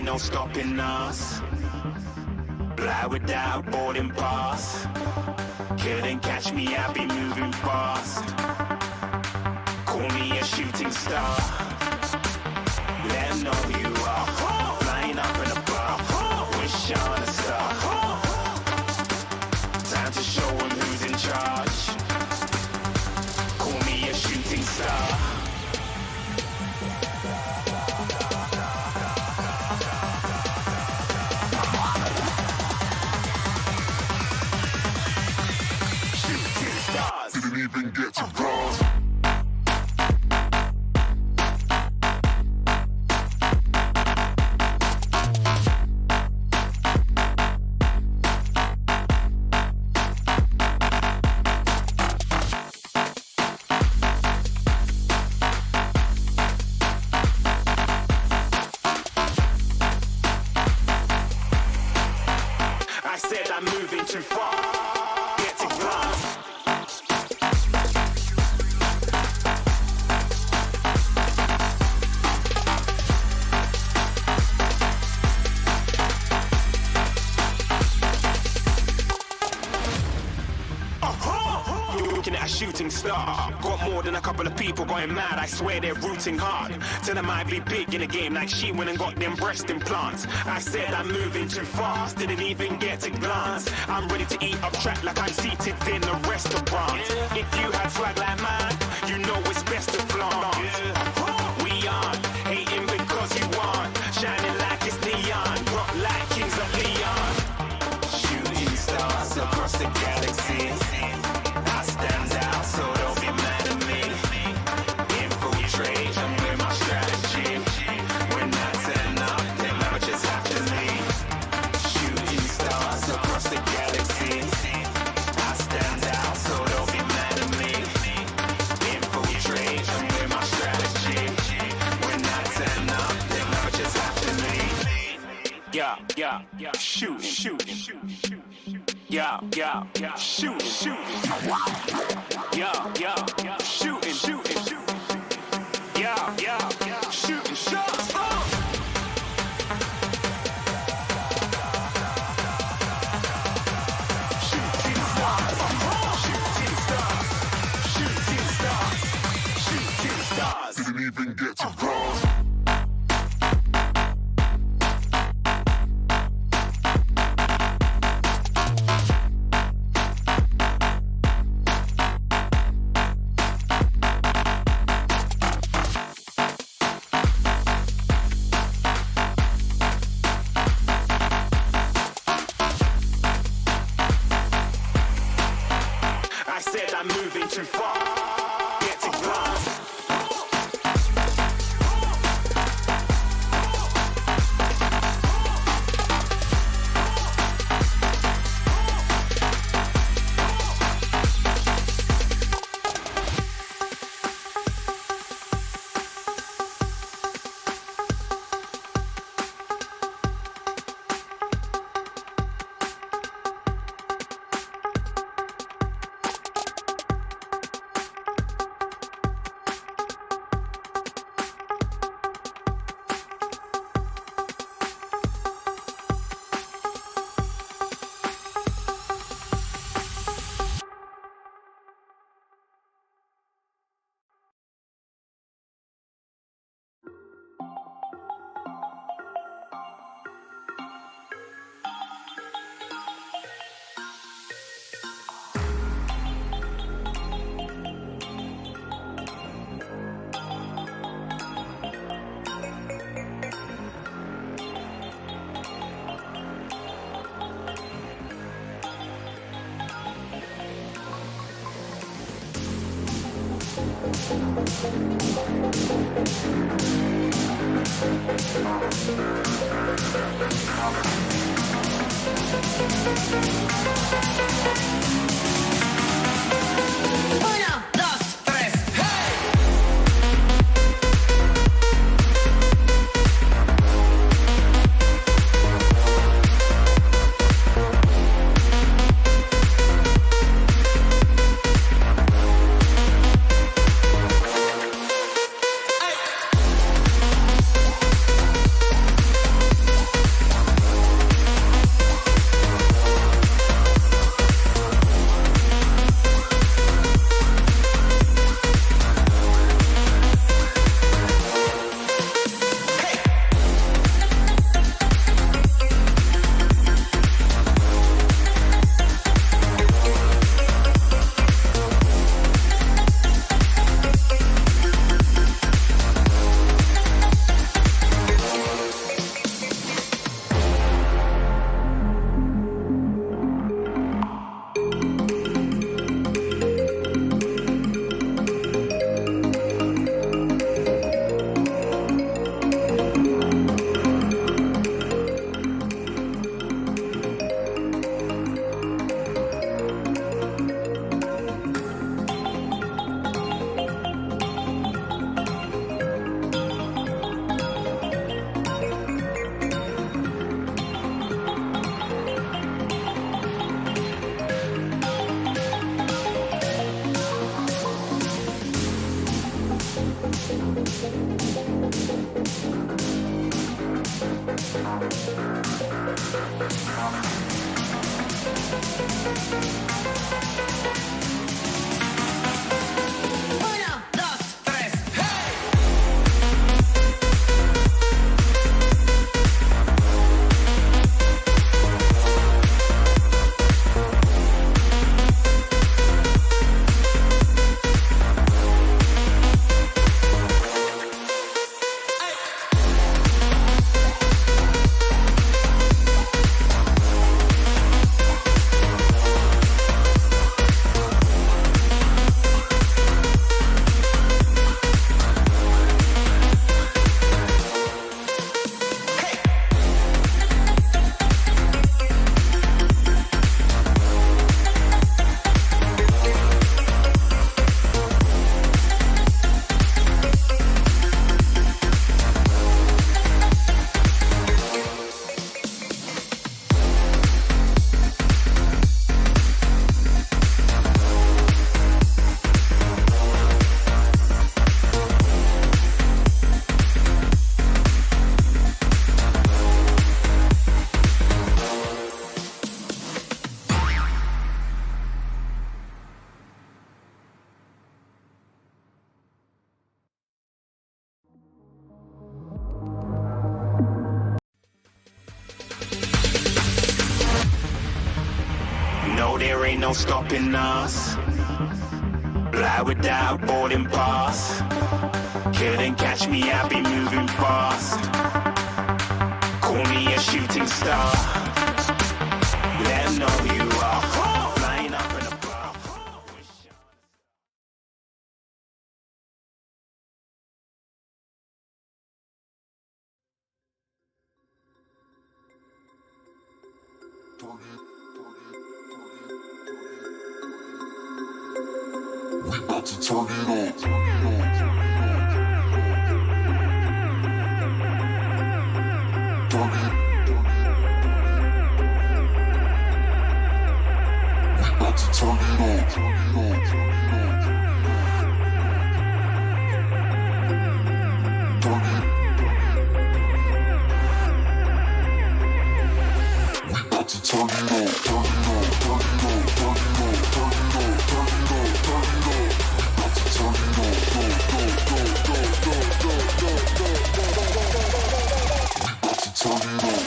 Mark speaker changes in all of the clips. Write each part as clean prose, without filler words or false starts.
Speaker 1: no stopping us. Fly without a boarding pass. Couldn't catch me, I'll be moving fast. Call me a shooting star. Let them know who you are. Flying up in a bar. Wish on a star. Time to show them who's in charge. Call me a shooting star.
Speaker 2: Didn't even get to cross.
Speaker 1: I said I'm moving too far. Get to glass. Looking at a shooting star. Got more than a couple of people going mad. I swear they're rooting hard. Tell them I'd be big in the game like she went and got them breast implants. I said I'm moving too fast. Didn't even get a glance. I'm ready to eat up track like I'm seated in a restaurant. If you had swag like mine, you know it's best to flaunt. We aren't hating because you aren't. Shining like it's neon. Rock like kings of Leon. Shooting stars across the galaxy. I stand out, so don't be mad at me. Infiltrate, I'm with my strategy. When I turn up, then I just have to leave. Shooting stars across the galaxy. I stand out, so don't be mad at me. Infiltrate, I'm with my strategy. When I turn up, then I just have to leave. Yeah, shooting. Yeah, shooting. Yeah, shooting. Yeah, shooting shots. Shooting stars.
Speaker 2: Didn't even get to cross.
Speaker 1: I said I'm moving too far. Get to glass.
Speaker 3: Una, dos, tres, hey!
Speaker 1: No, there ain't no stopping us. Fly without boarding pass. Couldn't catch me, I be moving fast. Call me a shooting star. Let 'em know who you are. Flying up in a bar.
Speaker 2: We about to turn it up. Turn it. We about to turn it up. Turn it. We about to turn it up. Turn it up. Turn it up. Turn it up. Turn it up. Turn it up. Turn it up. We about to turn it up. Go, go, go, go, go, go, go, go, go, go, go, go. We about to turn it up. We about to turn it up.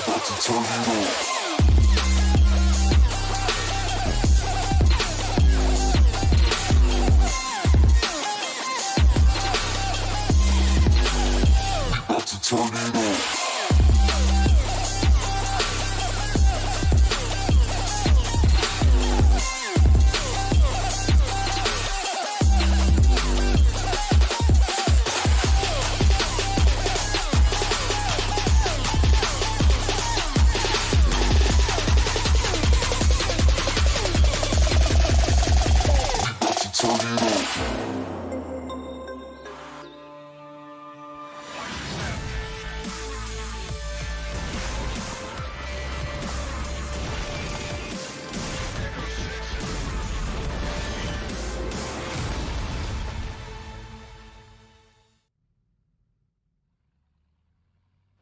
Speaker 2: About to turn it up. About to turn it up.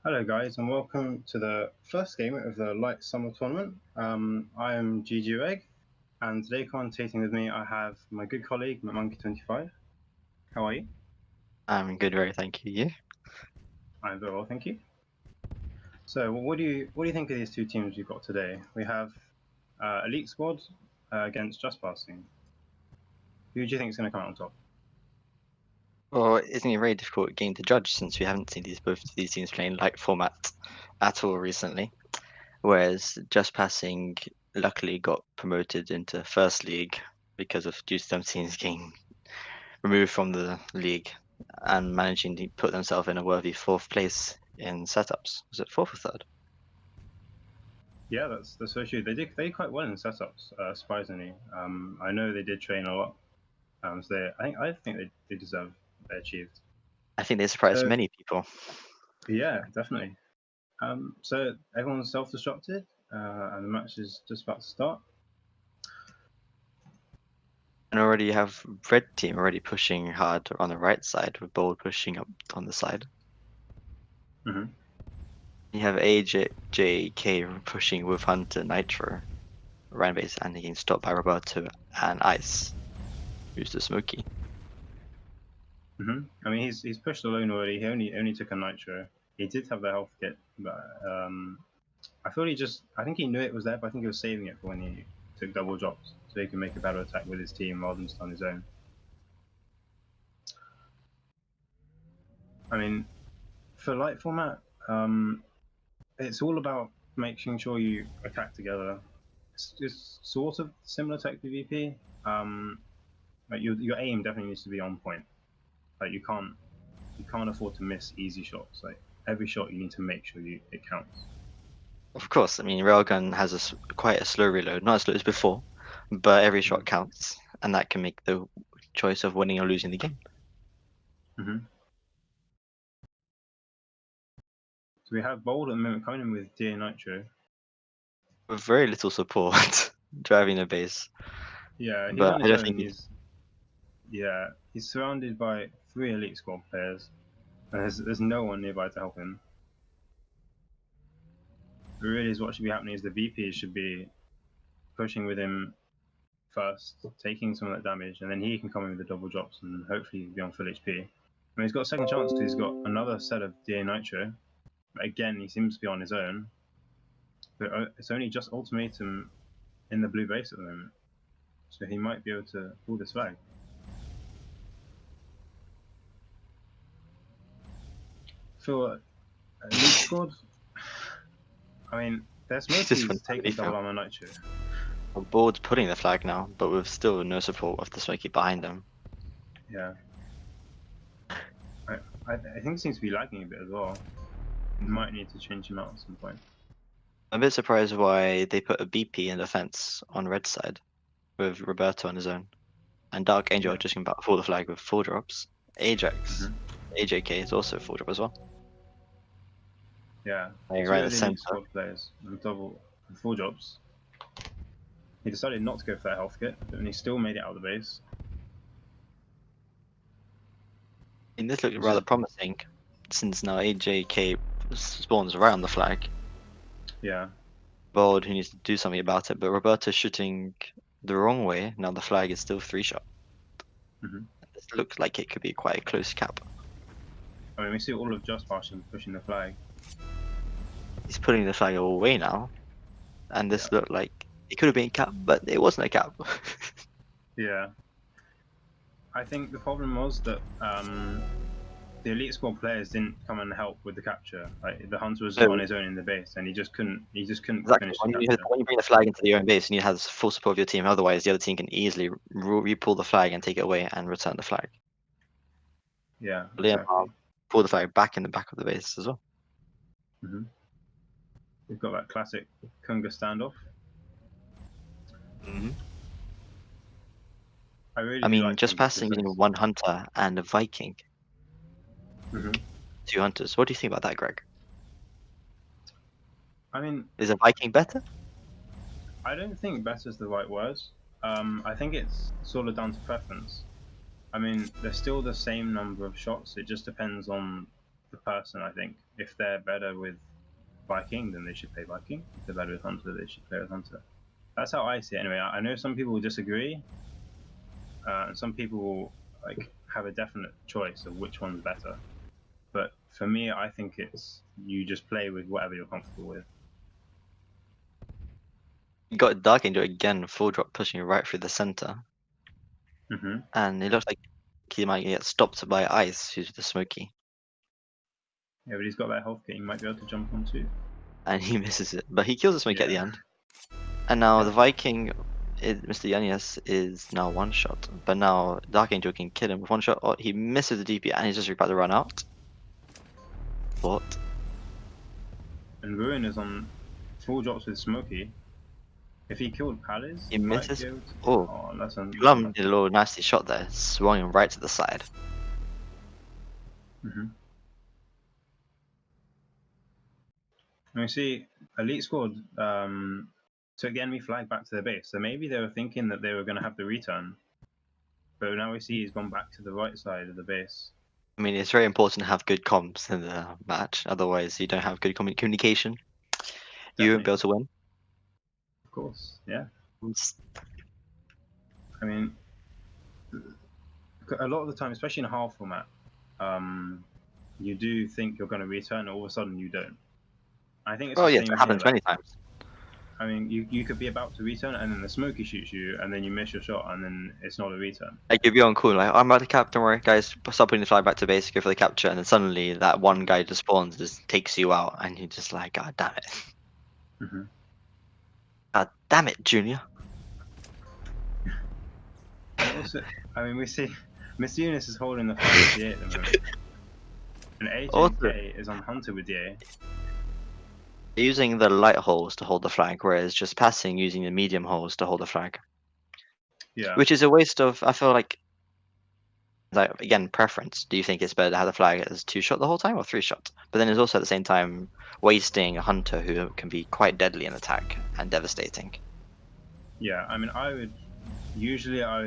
Speaker 4: Hello guys and welcome to the first game of the Light Summer Tournament. I am GG Egg and today commentating with me I have my good colleague Monkey25. How are you?
Speaker 5: I'm good, very thank you. You?
Speaker 4: I'm very well, thank you. So what do you think of these two teams we've got today? We have Elite Squad against Just Passing. Who do you think is going to come out on top?
Speaker 5: Well, isn't it a very difficult game to judge since we haven't seen both of these teams playing light format at all recently? Whereas Just Passing luckily got promoted into First League because of due to them teams getting removed from the league and managing to put themselves in a worthy fourth place in setups. Was it fourth or third?
Speaker 4: Yeah, that's so true. They did quite well in setups, surprisingly. I know they did train a lot, so I think they deserve what they achieved.
Speaker 5: I think they surprised
Speaker 4: So
Speaker 5: many people.
Speaker 4: yeah, definitely. So everyone's self-destructed, and the match is just about to start.
Speaker 5: And already you have red team already pushing hard on the right side with Bold pushing up on the side.
Speaker 4: hmm
Speaker 5: You have AJK pushing with Hunter Nitro, Ryan base, and getting stopped by Roberto and Ice, who's the Smoky.
Speaker 4: I mean, he's pushed alone already. He only took a nitro. He did have the health kit, but I think he knew it was there, but I think he was saving it for when he took double drops, so he can make a better attack with his team rather than just on his own. I mean, for light format, it's all about making sure you attack together. It's sort of similar to PvP. Like your aim definitely needs to be on point. Like you can't afford to miss easy shots. Like every shot you need to make sure it counts.
Speaker 5: Of course, I mean Railgun has quite a slow reload, not as slow as before, but every shot counts, and that can make the choice of winning or losing the game.
Speaker 4: Mm-hmm. So we have Bold at the moment coming in with DA Nitro.
Speaker 5: With very little support driving the base.
Speaker 4: Yeah, he's
Speaker 5: But
Speaker 4: on
Speaker 5: I
Speaker 4: his
Speaker 5: don't
Speaker 4: own.
Speaker 5: think
Speaker 4: He's surrounded by 3 Elite Squad players. And there's no one nearby to help him. Really, is what should be happening is the VP should be pushing with him first, taking some of that damage, and then he can come in with the double drops and hopefully be on full HP. I mean, he's got a second chance because he's got another set of DA Nitro. Again, he seems to be on his own, but it's only just ultimatum in the blue base at the moment, so he might be able to pull this flag. For Elite Squad, I mean, their
Speaker 5: Just
Speaker 4: smokies
Speaker 5: went
Speaker 4: take the
Speaker 5: really
Speaker 4: double
Speaker 5: far.
Speaker 4: armor Nitro.
Speaker 5: The board's putting the flag now, but with still no support of the smoky behind them.
Speaker 4: Yeah. I think it seems to be lagging a bit as well. Might need to change him out at some point.
Speaker 5: I'm a bit surprised why they put a BP in defense on red side with Roberto on his own. And Dark Angel
Speaker 4: Yeah.
Speaker 5: just came back for the flag with 4 drops. Ajax,
Speaker 4: Mhm.
Speaker 5: AJK is also 4 drop as well.
Speaker 4: Yeah.
Speaker 5: Like
Speaker 4: Two
Speaker 5: right at
Speaker 4: of
Speaker 5: the
Speaker 4: the Elite
Speaker 5: center.
Speaker 4: Squad players and double and 4 drops. He decided not to go for that health kit, and he still made it out of the base.
Speaker 5: And this looked
Speaker 4: This
Speaker 5: rather
Speaker 4: is-
Speaker 5: promising, since now AJK spawns right on the flag.
Speaker 4: Yeah.
Speaker 5: Bold who needs to do something about it, but Roberto's shooting the wrong way. Now the flag is still 3 shot.
Speaker 4: Mhm.
Speaker 5: This looks like it could be quite a close cap.
Speaker 4: I mean, we see all of Just pushing the flag.
Speaker 5: He's putting the flag away now, and this
Speaker 4: Yeah.
Speaker 5: looked like it could have been a cap, but it wasn't a cap.
Speaker 4: Yeah. I think the problem was that the Elite Squad players didn't come and help with the capture. Like the Hunter was
Speaker 5: No,
Speaker 4: on his own in the base, and he just couldn't
Speaker 5: exactly.
Speaker 4: finish the
Speaker 5: When
Speaker 4: capture.
Speaker 5: you bring the flag into your own base, you need to have full support of your team. Otherwise, the other team can easily re-pull the flag and take it away and return the flag.
Speaker 4: Yeah,
Speaker 5: Liam
Speaker 4: exactly.
Speaker 5: pull the flag back in the back of the base as well.
Speaker 4: Hmm. We've got that classic Kunga standoff.
Speaker 5: Mm-hmm.
Speaker 4: I really
Speaker 5: I
Speaker 4: do
Speaker 5: mean,
Speaker 4: like
Speaker 5: just
Speaker 4: Kunga's
Speaker 5: passing using
Speaker 4: physics.
Speaker 5: one hunter and a Viking,
Speaker 4: Hmm.
Speaker 5: 2 hunters. What do you think about that, Greg?
Speaker 4: I mean,
Speaker 5: Is a Viking better?
Speaker 4: I don't think better is the right word. I think it's sort of down to preference. I mean, they're still the same number of shots. It just depends on the person, I think. If they're better with Viking, then they should play Viking. If they're better with Hunter, they should play with Hunter. That's how I see it anyway. I know some people will disagree, and some people will like have a definite choice of which one's better. But for me, I think it's you just play with whatever you're comfortable with.
Speaker 5: You got Dark Angel again, full drop pushing right through the center,
Speaker 4: Hmm.
Speaker 5: and it looks like he might get stopped by Ice, who's the smoky,
Speaker 4: Yeah, but he's got that health kit. He might be able to jump on too.
Speaker 5: and he misses it, but he kills the smoky at the
Speaker 4: Yeah.
Speaker 5: end. And now
Speaker 4: Yeah.
Speaker 5: the Viking, Mr. Yannias, is now 1 shot, but now Dark Angel can kill him with 1 shot. Oh, he misses the DP, and he's just about to run out. What?
Speaker 4: And Ruin is on full drops with Smokey. If he killed Palace,
Speaker 5: He
Speaker 4: might
Speaker 5: misses.
Speaker 4: be able to...
Speaker 5: Oh,
Speaker 4: Oh, that's
Speaker 5: Glum did a little nasty shot there, swung him right to the side.
Speaker 4: Mm-hmm. And we see Elite Squad took the enemy flag back to their base. So maybe they were thinking that they were going to have the return. But now we see he's gone back to the right side of the base.
Speaker 5: I mean, it's very important to have good comms in the match, otherwise you don't have good communication. You won't be
Speaker 4: Definitely.
Speaker 5: able to win.
Speaker 4: Of course, yeah.
Speaker 5: It's-
Speaker 4: I mean, a lot of the time, especially in a half format, you do think you're going to return, and all of a sudden you don't. I think it's
Speaker 5: Oh
Speaker 4: the
Speaker 5: yes,
Speaker 4: same
Speaker 5: it
Speaker 4: here.
Speaker 5: happens many times.
Speaker 4: I mean, you could be about to return, and then the smoky shoots you, and then you miss your shot, and then it's not a return.
Speaker 5: Like you'll be on cool, like, I'm about to cap, don't worry, guys, stop putting the flag back to base, go for the capture, and then suddenly that one guy just spawns, just takes you out, and you're just like, God damn it.
Speaker 4: Mm-hmm.
Speaker 5: God damn it, Junior.
Speaker 4: And also, I mean, we see Miss Eunice is holding the flag with DA at the moment, and
Speaker 5: Also,
Speaker 4: AJK is on Hunter with DA.
Speaker 5: using the light holes to hold the flag, whereas just passing using the medium holes to hold the flag.
Speaker 4: Yeah,
Speaker 5: Which is a waste of, I feel like again, preference. Do you think it's better to have the flag as 2 shot the whole time or 3 shot? But then it's also at the same time wasting a hunter who can be quite deadly in attack and devastating.
Speaker 4: yeah. I mean, I would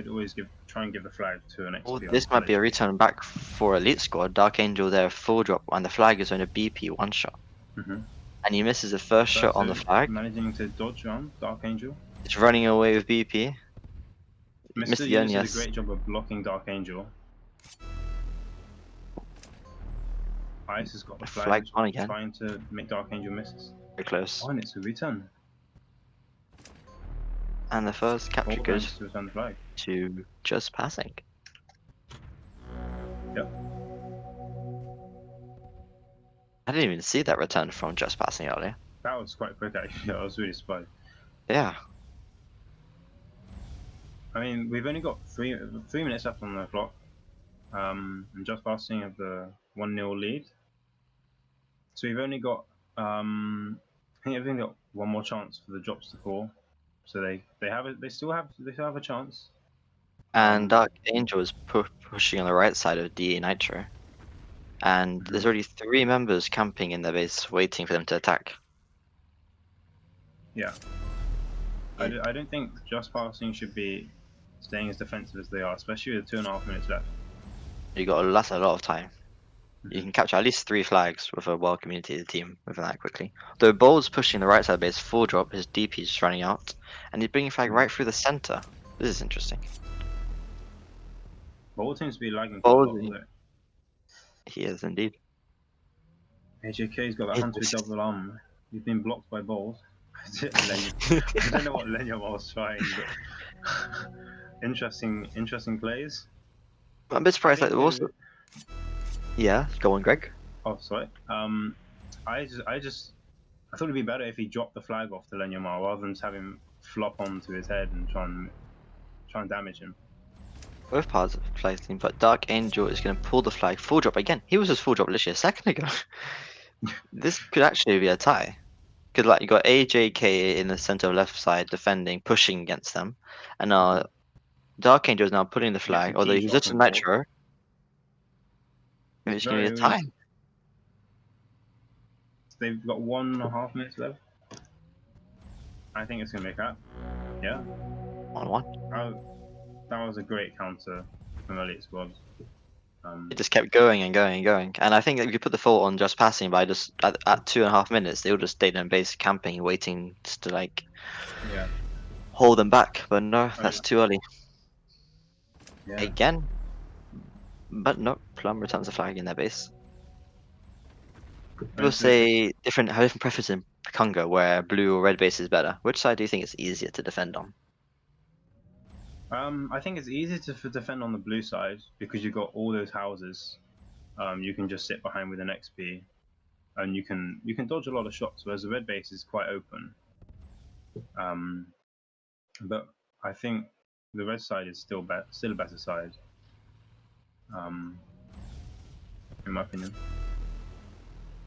Speaker 4: always try and give the flag to an
Speaker 5: Or
Speaker 4: XP.
Speaker 5: this might be a return back for Elite Squad. Dark Angel there, full drop, and the flag is on a BP 1 shot.
Speaker 4: Mm-hmm.
Speaker 5: And he misses the first shot on the flag.
Speaker 4: Managing to dodge around Dark Angel.
Speaker 5: It's running away with BP. Mr.
Speaker 4: Mr.
Speaker 5: Yen,
Speaker 4: Yunus did a
Speaker 5: yes.
Speaker 4: great job of blocking Dark Angel. Ice has got the flag,
Speaker 5: Flag on again.
Speaker 4: trying to make Dark Angel miss.
Speaker 5: Very close.
Speaker 4: Oh, and it's a return.
Speaker 5: And the first capture
Speaker 4: All
Speaker 5: goes
Speaker 4: thanks to return the flag.
Speaker 5: to just passing.
Speaker 4: Yep.
Speaker 5: I didn't even see that return from just passing earlier.
Speaker 4: That was quite quick actually. I was really surprised.
Speaker 5: Yeah.
Speaker 4: I mean, we've only got three minutes left on the clock. And just passing have the 1-0 lead. So we've only got I think we've only got one more chance for the drops to fall. So they still have a chance.
Speaker 5: And Dark Angel is pushing on the right side of DA Nitro. And there's already 3 members camping in their base waiting for them to attack.
Speaker 4: Yeah. I don't think just passing should be staying as defensive as they are, especially with 2.5 minutes left.
Speaker 5: You got a lot of time. You can capture at least 3 flags with a well communicated team within that quickly. Though Bold's pushing the right side base full drop, his DP is running out, and he's bringing flag right through the center. This is interesting.
Speaker 4: Bold seems to be lagging quite a
Speaker 5: Bold,
Speaker 4: lot, though.
Speaker 5: he is indeed.
Speaker 4: AJK's got that hunter double arm. He's been blocked by Bold. I don't know what Lenya was trying, but interesting plays.
Speaker 5: I'm a bit surprised. Like also, yeah, go on, Greg.
Speaker 4: Oh, sorry. I thought it'd be better if he dropped the flag off to Lenyamar rather than just have him flop onto his head and try and damage him.
Speaker 5: Both parts of the play team, but Dark Angel is going to pull the flag full drop again. He was just full drop literally a second ago. This could actually be a tie. Because like you got AJK in the center of left side defending, pushing against them, and now Dark Angel is now putting the flag. Although he's just a Nitro, it's going to be a tie.
Speaker 4: They've got 1.5 minutes left. I think it's going to make that. Yeah.
Speaker 5: 1-1.
Speaker 4: That was a great counter from Elite Squad.
Speaker 5: It just kept going and going and going. And I think if you put the fault on just passing by just at 2.5 minutes, they would just stayed in base camping, waiting just to like hold them back. But no, that's too early.
Speaker 4: Yeah.
Speaker 5: Again. But no, Plum returns the flag in their base. People say have different preferences in Conga where blue or red base is better. Which side do you think is easier to defend on?
Speaker 4: I think it's easier to defend on the blue side because you've got all those houses. You can just sit behind with an XP, and you can dodge a lot of shots. Whereas the red base is quite open. But I think the red side is still a better side. In my opinion.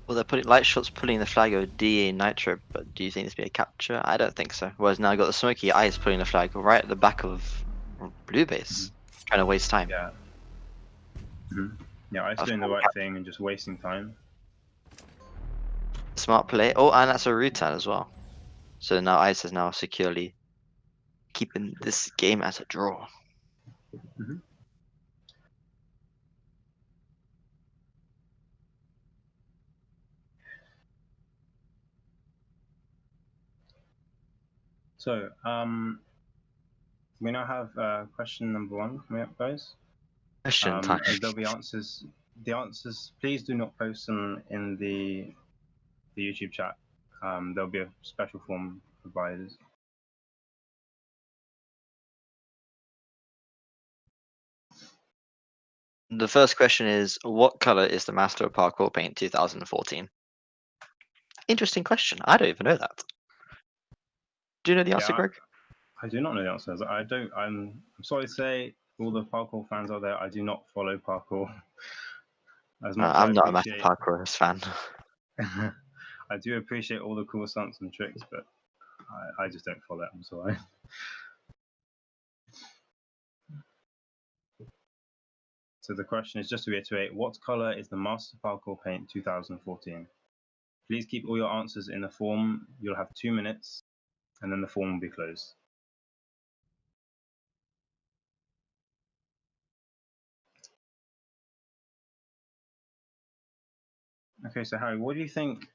Speaker 5: Well, they're putting light shots pulling the flag over DA Nitro, but do you think this will be a capture? I don't think so. Whereas now you've got the Smoky Eyes pulling the flag right at the back of blue base, trying to waste time.
Speaker 4: Yeah. Yeah, Ice doing the right thing and just wasting time.
Speaker 5: Smart play. Oh, and that's a return as well. So now Ice is now securely keeping this game as a draw.
Speaker 4: So, we now have question number 1 coming up, guys.
Speaker 5: Question time.
Speaker 4: As there'll be answers. The answers, please do not post them in the YouTube chat. There'll be a special form provided.
Speaker 5: The first question is, what color is the Master of Parkour Paint 2014? Interesting question. I don't even know that. Do you know the answer, Greg?
Speaker 4: I do not know the answers. I'm sorry to say, all the parkour fans out there, I do not follow parkour. As much
Speaker 5: I'm
Speaker 4: as
Speaker 5: not a massive parkourist fan.
Speaker 4: I do appreciate all the cool stunts and tricks, but I just don't follow it. I'm sorry. So the question is, just to reiterate, what color is the Master Parkour Paint 2014? Please keep all your answers in the form. You'll have 2 minutes, and then the form will be closed. Okay, so Harry, what do you think?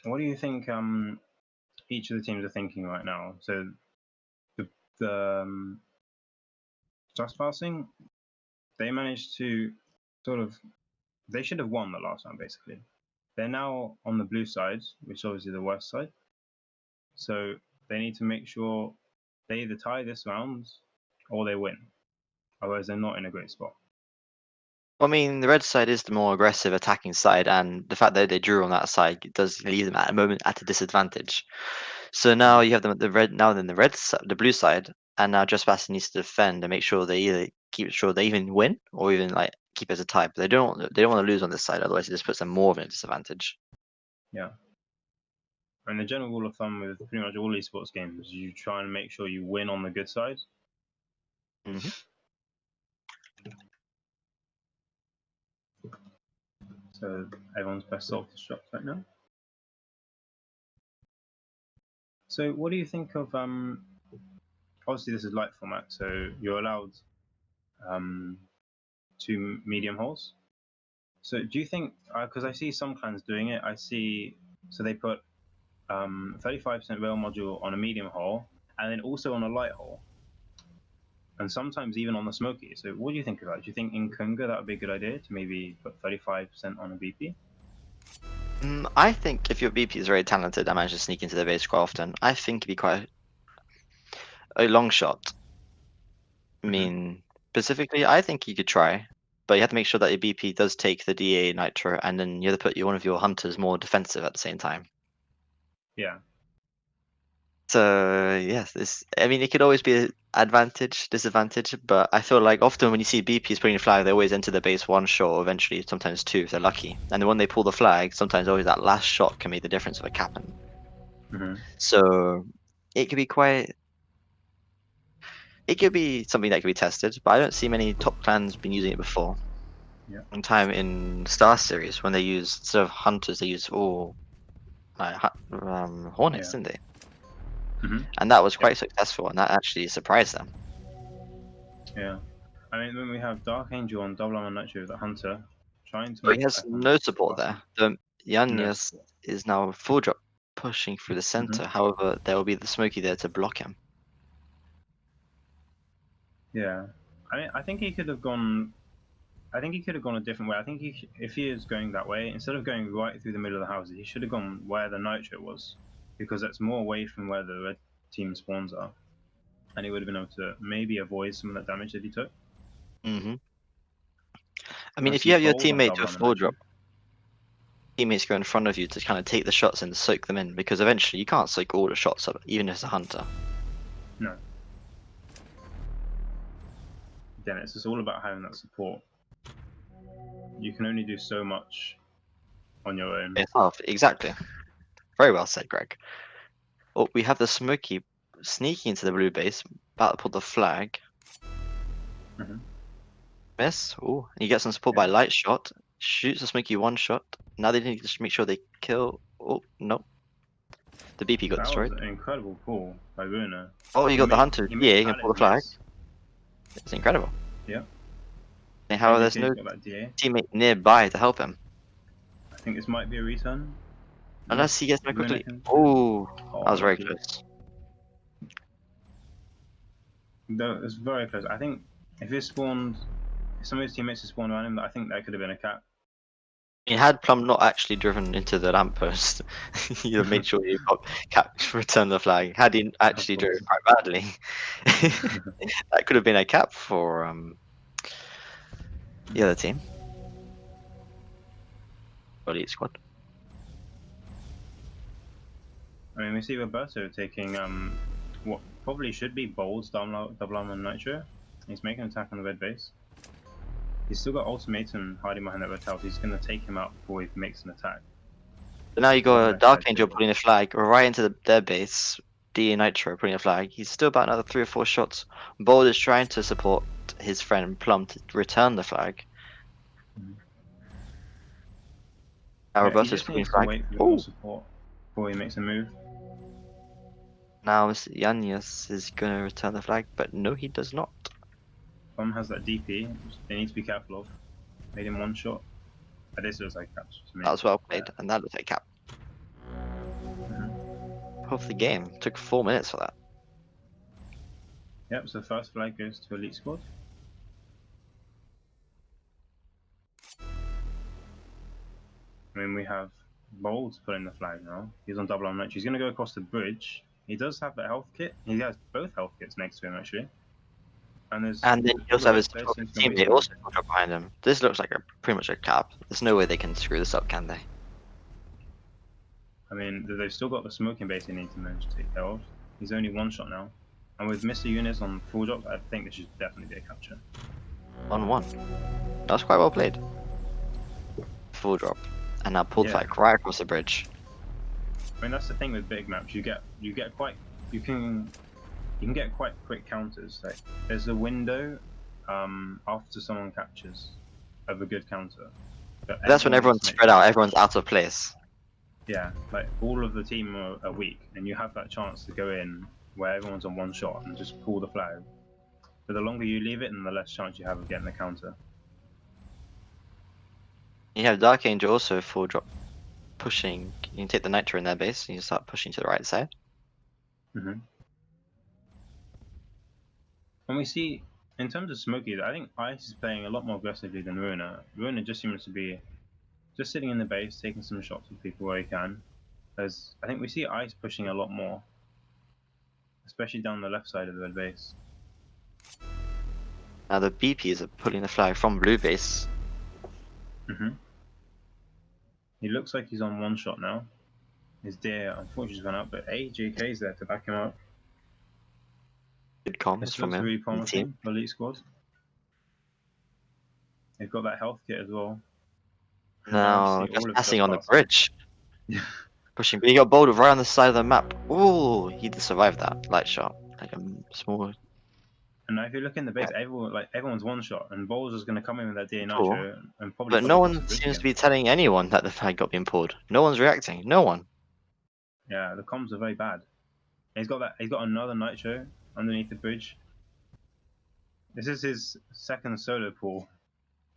Speaker 4: What do you think? Each of the teams are thinking right now. So the Just Passing, they managed to sort of. They should have won the last round, basically. They're now on the blue side, which is obviously the worst side. So they need to make sure they either tie this round or they win. Otherwise, they're not in a great spot.
Speaker 5: I mean, the red side is the more aggressive attacking side, and the fact that they drew on that side does leave them at a moment at a disadvantage. So now you have them at the red, now then the blue side, and now Just Bastion needs to defend and make sure they either keep sure they even win or even like keep it as a tie. But they don't want to lose on this side, otherwise it just puts them more of a disadvantage.
Speaker 4: Yeah. And the general rule of thumb with pretty much all esports games, you try and make sure you win on the good side.
Speaker 5: Hmm.
Speaker 4: So everyone's best self-destruct right now. So what do you think of obviously this is light format, so you're allowed 2 medium holes. So do you think, because I see some clans doing it, so they put 35% rail module on a medium hole and then also on a light hole, and sometimes even on the smoky. So what do you think of that? Do you think in Kunga that would be a good idea to maybe put 35% on a BP?
Speaker 5: I think if your BP is very talented and manages to sneak into the base quite often, I think it'd be quite a long shot. I mean, specifically, I think you could try, but you have to make sure that your BP does take the DA Nitro, and then you have to put one of your hunters more defensive at the same time.
Speaker 4: Yeah.
Speaker 5: So yes, I mean, it could always be an advantage, disadvantage, but I feel like often when you see BPs putting a flag, they always enter the base one shot, or eventually sometimes two if they're lucky. And then when they pull the flag, sometimes always that last shot can make the difference of a cap.
Speaker 4: Hmm.
Speaker 5: So it could be quite. It could be something that could be tested, but I don't see many top clans been using it before.
Speaker 4: Yeah.
Speaker 5: One time in Star Series when they used instead of hunters, they used hornets,
Speaker 4: Yeah.
Speaker 5: didn't they?
Speaker 4: Hmm.
Speaker 5: And that was
Speaker 4: Yep.
Speaker 5: quite successful, and that actually surprised them.
Speaker 4: Yeah. I mean, when we have Dark Angel on double armor nitro, the hunter, trying to
Speaker 5: But
Speaker 4: make
Speaker 5: he has
Speaker 4: attack on
Speaker 5: no
Speaker 4: this
Speaker 5: support
Speaker 4: bottom.
Speaker 5: there. The
Speaker 4: No
Speaker 5: Yanyas
Speaker 4: support.
Speaker 5: is now full drop pushing through the center. However, there will be the Smoky there to block him.
Speaker 4: Yeah. I think he could have gone. I think he could have gone a different way. I think if he is going that way, instead of going right through the middle of the houses, he should have gone where the nitro was, because that's more away from where the red team spawns are, and he would have been able to maybe avoid some of that damage that he took.
Speaker 5: Hmm. I mean,
Speaker 4: I
Speaker 5: if you
Speaker 4: see
Speaker 5: have your
Speaker 4: bold on
Speaker 5: teammate
Speaker 4: double
Speaker 5: to a
Speaker 4: armor
Speaker 5: full
Speaker 4: nitro.
Speaker 5: drop, teammates go in front of you to kind of take the shots and soak them in, because eventually you can't soak all the shots up, even as a hunter.
Speaker 4: No. Again, it's just all about having that support. You can only do so much on your own.
Speaker 5: Yourself, exactly. Very well said, Greg. Oh, we have the Smoky sneaking into the blue base, about to pull the flag.
Speaker 4: Hmm.
Speaker 5: Miss. Oh, he gets some support
Speaker 4: Yeah.
Speaker 5: by Light Shot. Shoots the Smoky one shot. Now they need to just make sure they kill. Oh, no. The BP got
Speaker 4: That was
Speaker 5: destroyed.
Speaker 4: an incredible pull by Runa.
Speaker 5: Oh, you
Speaker 4: He
Speaker 5: got the
Speaker 4: made
Speaker 5: Hunter.
Speaker 4: he
Speaker 5: Yeah,
Speaker 4: made
Speaker 5: he can pull
Speaker 4: Alex
Speaker 5: the flag.
Speaker 4: miss.
Speaker 5: It's incredible.
Speaker 4: Yeah.
Speaker 5: And
Speaker 4: And
Speaker 5: how there's
Speaker 4: UK's
Speaker 5: no
Speaker 4: got that DA.
Speaker 5: teammate nearby to help him.
Speaker 4: I think this might be a return.
Speaker 5: Unless he gets there
Speaker 4: Runa
Speaker 5: quickly.
Speaker 4: can.
Speaker 5: Oh, that was
Speaker 4: Oh,
Speaker 5: very
Speaker 4: dear.
Speaker 5: close.
Speaker 4: No, it's very close. I think if he spawned, if some of his teammates had spawned around him, I think that could have been a cap.
Speaker 5: He had Plum not actually driven into the lamppost, he'd have made sure he got return the flag. Had he
Speaker 4: Of
Speaker 5: actually driven
Speaker 4: course.
Speaker 5: quite badly, that could have been a cap for the other team. Elite squad.
Speaker 4: I mean, we see Roberto taking what probably should be Bold's double armor nitro. He's making an attack on the red base. He's still got ultimatum hiding behind that red tower. He's going to take him out before he makes an attack.
Speaker 5: So now you
Speaker 4: What the
Speaker 5: got a
Speaker 4: best
Speaker 5: Dark
Speaker 4: side
Speaker 5: Angel
Speaker 4: do?
Speaker 5: putting a flag right into their base. DA Nitro putting a flag. He's still about another 3 or 4 shots. Bold is trying to support his friend Plum to return the flag. Now
Speaker 4: Yeah, he
Speaker 5: Roberto's
Speaker 4: just
Speaker 5: putting a
Speaker 4: needs to
Speaker 5: flag.
Speaker 4: wait for a bit more
Speaker 5: Oh,
Speaker 4: support before he makes a move.
Speaker 5: now Yanyas is going to return the flag, but no, he does not.
Speaker 4: Plum has that DP, which they need to be careful of. Made him one shot. But this looks like caps to me.
Speaker 5: That was well played, and that was a cap
Speaker 4: Mhm.
Speaker 5: of the game. Took 4 minutes for that.
Speaker 4: Yep, so first flag goes to Elite Squad. I mean, we have Bold putting the flag now. He's on double arm nitro. He's going to go across the bridge. He does have the health kit. He has both health kits next to him, actually. And there's
Speaker 5: And then he
Speaker 4: all
Speaker 5: also
Speaker 4: of
Speaker 5: has
Speaker 4: those
Speaker 5: his
Speaker 4: players seem to be on
Speaker 5: teammate
Speaker 4: weak
Speaker 5: also full drop behind him. This looks like pretty much a cap. There's no way they can screw this up, can they?
Speaker 4: I mean, they've still got the smoking base they need to manage to take care of. He's only one shot now. And with Mr. Eunice on full drop, I think this should definitely be a capture.
Speaker 5: 1-1. That's quite well played. Full drop. And now pulled
Speaker 4: Yeah.
Speaker 5: flag right across the bridge.
Speaker 4: I mean, that's the thing with big maps. You can get quite quick counters. Like there's a window after someone captures of a good counter. But
Speaker 5: That's when
Speaker 4: everyone
Speaker 5: everyone's
Speaker 4: needs to make
Speaker 5: spread
Speaker 4: sure-
Speaker 5: out, everyone's out of place.
Speaker 4: Yeah, like all of the team are weak, and you have that chance to go in where everyone's on one shot and just pull the flag. But the longer you leave it, and the less chance you have of getting the counter.
Speaker 5: You have Dark Angel also full drop pushing. You can take the Nitro in their base and you start pushing to the right side.
Speaker 4: Mm-hmm. And we see, in terms of Smokey, I think Ice is playing a lot more aggressively than Runa. Runa just seems to be just sitting in the base, taking some shots with people where he can. As I think we see Ice pushing a lot more, especially down the left side of the base.
Speaker 5: Now the BPs are pulling the flag from blue base.
Speaker 4: Mm-hmm. He looks like he's on one shot now. His deer unfortunately has gone up, but AJK is there to back him up.
Speaker 5: Good comms
Speaker 4: This
Speaker 5: from
Speaker 4: looks
Speaker 5: him.
Speaker 4: really
Speaker 5: and the
Speaker 4: promising
Speaker 5: team.
Speaker 4: for Elite Squad. They've got that health kit as well.
Speaker 5: Now
Speaker 4: Obviously,
Speaker 5: just
Speaker 4: all of
Speaker 5: passing on the
Speaker 4: passes.
Speaker 5: bridge. Pushing, but he got bowled right on the side of the map. Ooh, he did survive that light shot. Like a small.
Speaker 4: And now if you look in the base, everyone's one shot, and Bowles is going to come in with that DA
Speaker 5: Cool.
Speaker 4: Nitro and probably
Speaker 5: But
Speaker 4: push
Speaker 5: no
Speaker 4: across the
Speaker 5: one
Speaker 4: bridge
Speaker 5: seems to
Speaker 4: again.
Speaker 5: be telling anyone that the flag got being pulled. No one's reacting. No one.
Speaker 4: Yeah, the comms are very bad. He's got another Nitro underneath the bridge. This is his second solo pull,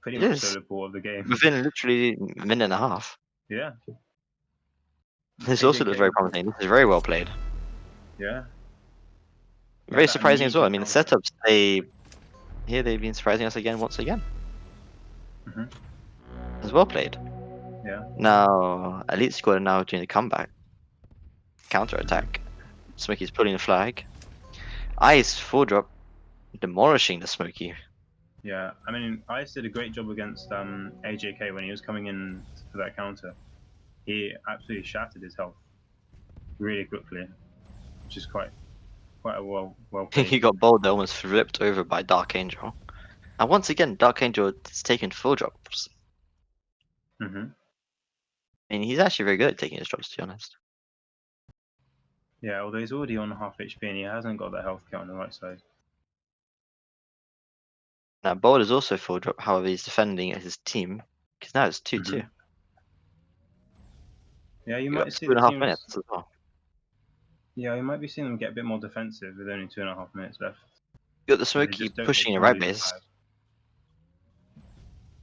Speaker 4: pretty
Speaker 5: It
Speaker 4: much
Speaker 5: is.
Speaker 4: solo pull of the game.
Speaker 5: Within literally a minute and a half.
Speaker 4: Yeah.
Speaker 5: This also looks very
Speaker 4: AJK,
Speaker 5: promising. This is very well played.
Speaker 4: yeah.
Speaker 5: Very
Speaker 4: that
Speaker 5: surprising as well. I
Speaker 4: immediate
Speaker 5: mean, the
Speaker 4: counter.
Speaker 5: setups, they've been surprising us once again.
Speaker 4: Mhm.
Speaker 5: It's well played.
Speaker 4: Yeah.
Speaker 5: Now, Elite Squad are now doing the comeback. Counter attack. Smokey's pulling the flag. Ice, full drop, demolishing the Smokey.
Speaker 4: Yeah, I mean, Ice did a great job against AJK when he was coming in for that counter. He absolutely shattered his health really quickly, which is quite a well played.
Speaker 5: He got bowled, almost flipped over by Dark Angel. And once again, Dark Angel is taking full drops.
Speaker 4: Mm-hmm.
Speaker 5: I mean, he's actually very good at taking his drops, to be honest.
Speaker 4: Yeah, although he's already on half HP and he hasn't got that health kit on the right side.
Speaker 5: Now, Bold is also full drop, however, he's defending his team, because now it's 2-2.
Speaker 4: Mhm. Yeah, you
Speaker 5: You
Speaker 4: might
Speaker 5: got
Speaker 4: see
Speaker 5: two
Speaker 4: the
Speaker 5: and a half
Speaker 4: teams.
Speaker 5: minutes as well.
Speaker 4: Yeah, you might be seeing them get a bit more defensive with only 2.5 minutes left.
Speaker 5: You got the
Speaker 4: They
Speaker 5: Smokey
Speaker 4: just don't.
Speaker 5: pushing
Speaker 4: They
Speaker 5: the
Speaker 4: can't
Speaker 5: right
Speaker 4: lose the
Speaker 5: base,
Speaker 4: flag.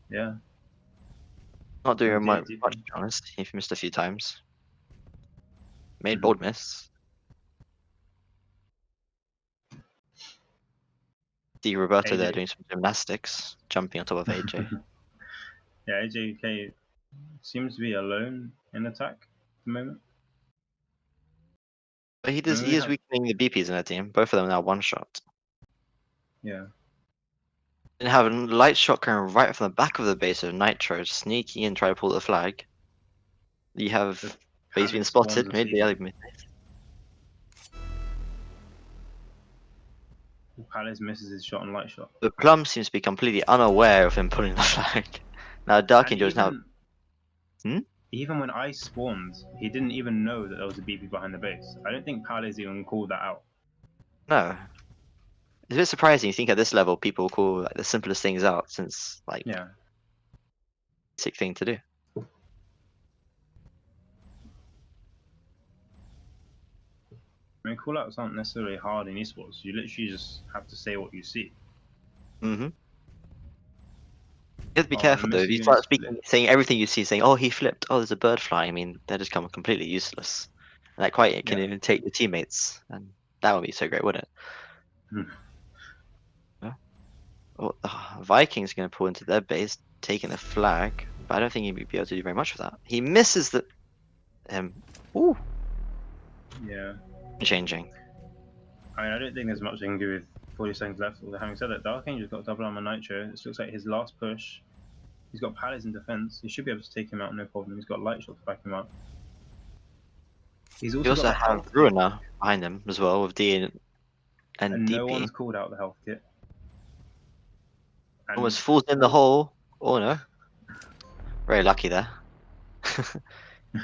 Speaker 4: Yeah.
Speaker 5: not doing
Speaker 4: And
Speaker 5: much,
Speaker 4: DD.
Speaker 5: to be honest. He missed a few times. Made
Speaker 4: Mhm.
Speaker 5: Bold miss. See Roberto there
Speaker 4: AJ.
Speaker 5: doing some gymnastics, jumping on top of AJ.
Speaker 4: Yeah, AJK seems to be alone in attack at the moment.
Speaker 5: But he
Speaker 4: I mean, we
Speaker 5: is
Speaker 4: have.
Speaker 5: weakening the BPs in the team. Both of them now one shot.
Speaker 4: Yeah.
Speaker 5: And have a light shot going right from the back of the base of Nitro, sneaking in, try to pull the flag. You have,
Speaker 4: The
Speaker 5: but he's been
Speaker 4: Palace spawns
Speaker 5: spotted.
Speaker 4: and
Speaker 5: Made the
Speaker 4: sees
Speaker 5: early
Speaker 4: him.
Speaker 5: miss.
Speaker 4: Palace misses his shot and light shot.
Speaker 5: The Plum seems to be completely unaware of him pulling the flag. Now Dark
Speaker 4: And
Speaker 5: Angel is now.
Speaker 4: even when Ice spawned, he didn't even know that there was a BP behind the base. I don't think Palace even called that out.
Speaker 5: No. It's a bit surprising. You think at this level people call like the simplest things out, since like
Speaker 4: Yeah.
Speaker 5: basic thing to do.
Speaker 4: I mean, call outs aren't necessarily hard in esports. You literally just have to say what you see.
Speaker 5: Mm-hmm. You have to be
Speaker 4: Oh,
Speaker 5: careful
Speaker 4: and
Speaker 5: though.
Speaker 4: Mr.
Speaker 5: If you
Speaker 4: Eunice
Speaker 5: start speaking,
Speaker 4: flipped.
Speaker 5: saying everything you see, saying, "Oh, he flipped," "Oh, there's a bird flying," I mean, that just come completely useless. And that quite can
Speaker 4: Yeah.
Speaker 5: even take your teammates, and that would be so great, wouldn't it?
Speaker 4: Hmm.
Speaker 5: Yeah. Oh, Vikings going to pull into their base, taking the flag. but I don't think he'd be able to do very much with that. He misses the ooh,
Speaker 4: Yeah.
Speaker 5: changing.
Speaker 4: I mean, I don't think there's much they can do with 40 seconds left. Although having said that, Dark Angel's got double armor Nitro. This looks like his last push. He's got Palace in defense. He should be able to take him out, no problem. He's got Light Shot to back him up. He's
Speaker 5: You
Speaker 4: also got
Speaker 5: also
Speaker 4: the
Speaker 5: have
Speaker 4: health kit,
Speaker 5: Ruiner behind him as well with D and
Speaker 4: and no
Speaker 5: DP.
Speaker 4: one's called out the health kit. And
Speaker 5: Almost falls in the hole. Oh no. Very lucky there.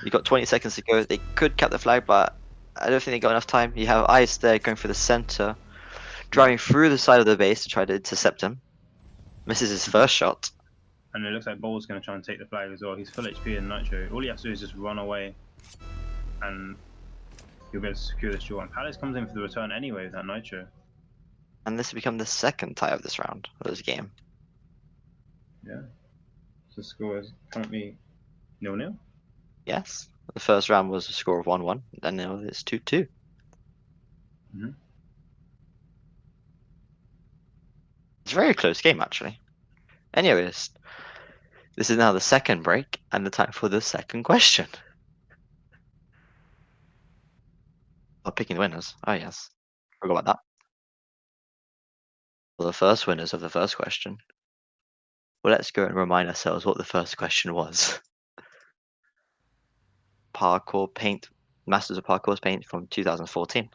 Speaker 5: You got 20 seconds to go. They could cap the flag, but I don't think they got enough time. You have Ice there going for the center, driving through the side of the base to try to intercept him. Misses his first shot.
Speaker 4: And it looks like Ball's going to try and take the flag as well. He's full HP and Nitro. All he has to do is just run away, and he'll be able to secure this draw. And Palace comes in for the return anyway with that Nitro.
Speaker 5: And this will become the second tie of this round, of this game.
Speaker 4: Yeah. So the score is currently 0-0.
Speaker 5: Yes. The first round was a score of 1-1, and now it's 2-2.
Speaker 4: Mhm.
Speaker 5: It's a very close game, actually. Anyways, this is now the second break, and the time for the second question. Oh, picking winners. Oh, yes. Forgot about that. Well, the first winners of the first question. Well, let's go and remind ourselves what the first question was. Parkour Paint, Masters of Parkour's Paint from 2014.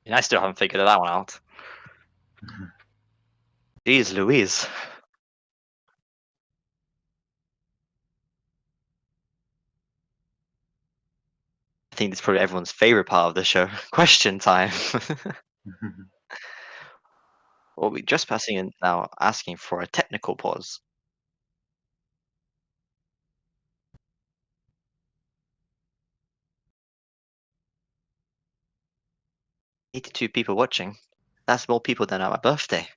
Speaker 5: And I still haven't figured that one out. Jeez Louise. I think it's probably everyone's favorite part of the show. Question time. Well, we're just passing in now, asking for a technical pause. "82 people watching. That's more people than at my birthday."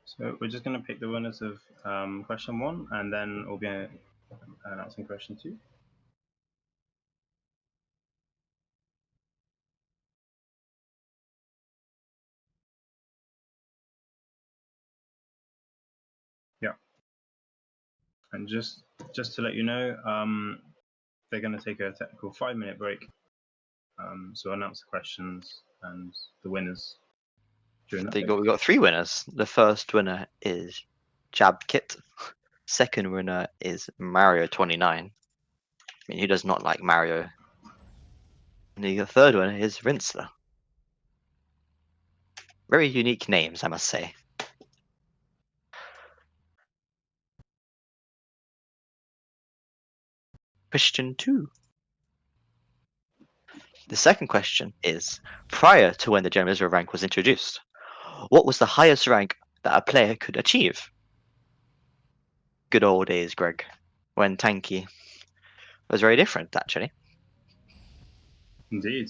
Speaker 4: So we're just going to pick the winners of question 1, and then we'll be announcing question 2. Yeah. And just to let you know, they're going to take a technical 5-minute break. So I'll announce the questions and the winners during that.
Speaker 5: We got 3 winners. The first winner is Jab Kit. Second winner is Mario29. I mean, who does not like Mario? And the third winner is Rinsler. Very unique names, I must say. Question 2. The second question is, prior to when the General Israel rank was introduced, what was the highest rank that a player could achieve? Good old days, Greg, when Tanki was very different, actually.
Speaker 4: Indeed.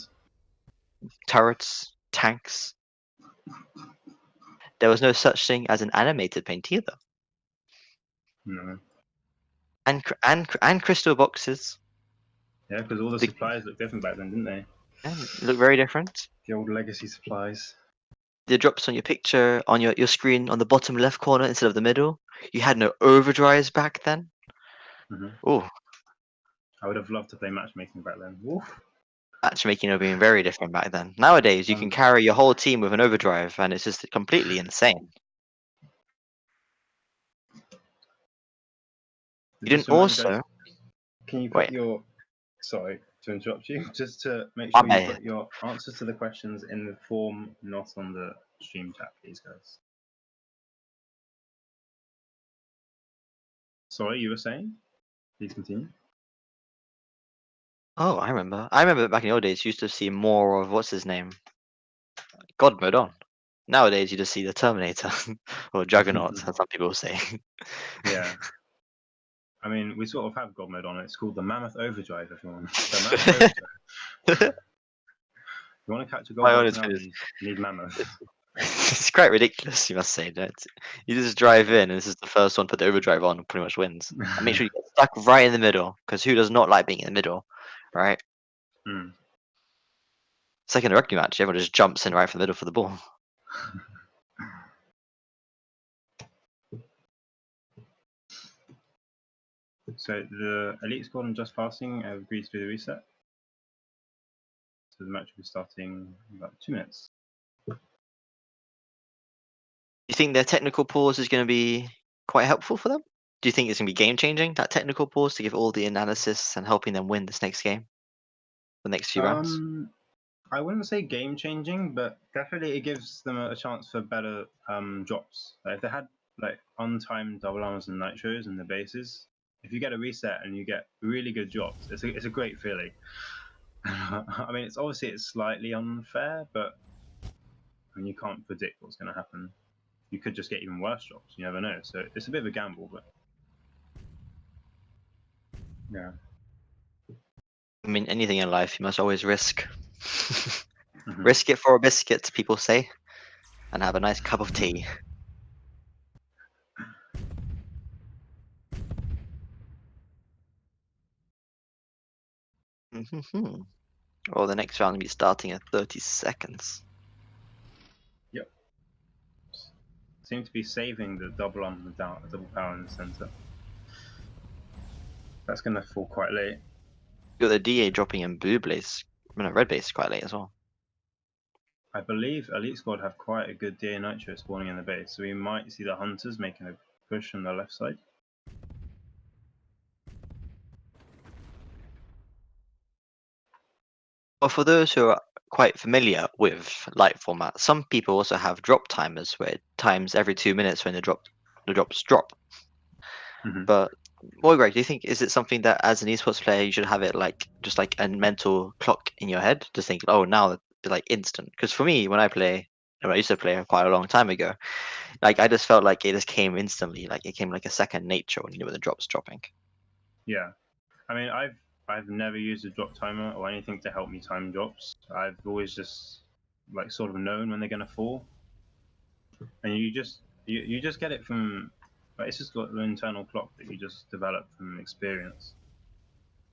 Speaker 5: Turrets, tanks. There was no such thing as an animated paint either.
Speaker 4: No.
Speaker 5: And crystal boxes.
Speaker 4: Yeah, because all the supplies looked different back then, didn't they?
Speaker 5: And look very different.
Speaker 4: The old legacy supplies.
Speaker 5: The drops on your picture on your screen on the bottom left corner instead of the middle. You had no overdrives back then.
Speaker 4: Mhm.
Speaker 5: Oh,
Speaker 4: I would have loved to play matchmaking back then. Oof.
Speaker 5: matchmaking would have been very different back then. Nowadays, you can carry your whole team with an overdrive, and it's just completely insane. You didn't also.
Speaker 4: Can you put
Speaker 5: Wait.
Speaker 4: your? Sorry to interrupt you. Just to make
Speaker 5: My
Speaker 4: sure you
Speaker 5: bad.
Speaker 4: put your answers to the questions in the form, not on the stream chat, please, guys. Sorry, you were saying? Please continue.
Speaker 5: Oh, I remember. I remember back in the old days, you used to see more of what's his name, God mode on. Nowadays, you just see the Terminator or Juggernaut, as some people say.
Speaker 4: Yeah. I mean, we sort of have God mode on it. It's called the Mammoth Overdrive, if you want. The Mammoth Overdrive. If you want to catch a
Speaker 5: My
Speaker 4: gold box
Speaker 5: honest
Speaker 4: now,
Speaker 5: opinion,
Speaker 4: you need Mammoth.
Speaker 5: it's quite ridiculous, you must say. That you just drive in, and this is the first one, put the overdrive on, and pretty much wins. And make sure you get stuck right in the middle, because who does not like being in the middle, right?
Speaker 4: Hmm.
Speaker 5: It's like in a rugby match, everyone just jumps in right from the middle for the ball.
Speaker 4: So the elite squad and just passing have agreed to do the reset. So the match will be starting in about 2 minutes.
Speaker 5: You think their technical pause is going to be quite helpful for them? Do you think it's going to be game changing, that technical pause, to give all the analysis and helping them win this next game, the next few rounds?
Speaker 4: I wouldn't say game changing, but definitely it gives them a chance for better drops. Like if they had like untimed double arms and nitros in the bases, if you get a reset and you get really good drops, it's a great feeling. I mean, it's slightly unfair, but I mean, you can't predict what's going to happen. You could just get even worse drops. You never know. So it's a bit of a gamble, but yeah.
Speaker 5: I mean, anything in life you must always risk.
Speaker 4: Mhm.
Speaker 5: Risk it for a biscuit, people say, and have a nice cup of tea. Well, the next round will be starting at 30 seconds.
Speaker 4: Yep. Seem to be saving the double arm and double power in the center. That's going to fall quite late.
Speaker 5: You got the DA dropping in blue base, I mean, red base quite late as well.
Speaker 4: I believe Elite Squad have quite a good DA Nitro spawning in the base, so we might see the Hunters making a push on the left side.
Speaker 5: Well, for those who are quite familiar with light format, some people also have drop timers where it times every 2 minutes when the drops drop.
Speaker 4: Mm-hmm.
Speaker 5: But what, Greg, do you think, is it something that as an esports player you should have it like just like a mental clock in your head to think, oh, now they're like instant? Because for me, when I used to play quite a long time ago, like I just felt like it just came instantly, like it came like a second nature when you knew when the drops dropping.
Speaker 4: Yeah, I mean, I've never used a drop timer or anything to help me time drops. I've always just like sort of known when they're going to fall, and you just get it from. Like, it's just got an internal clock that you just develop from experience.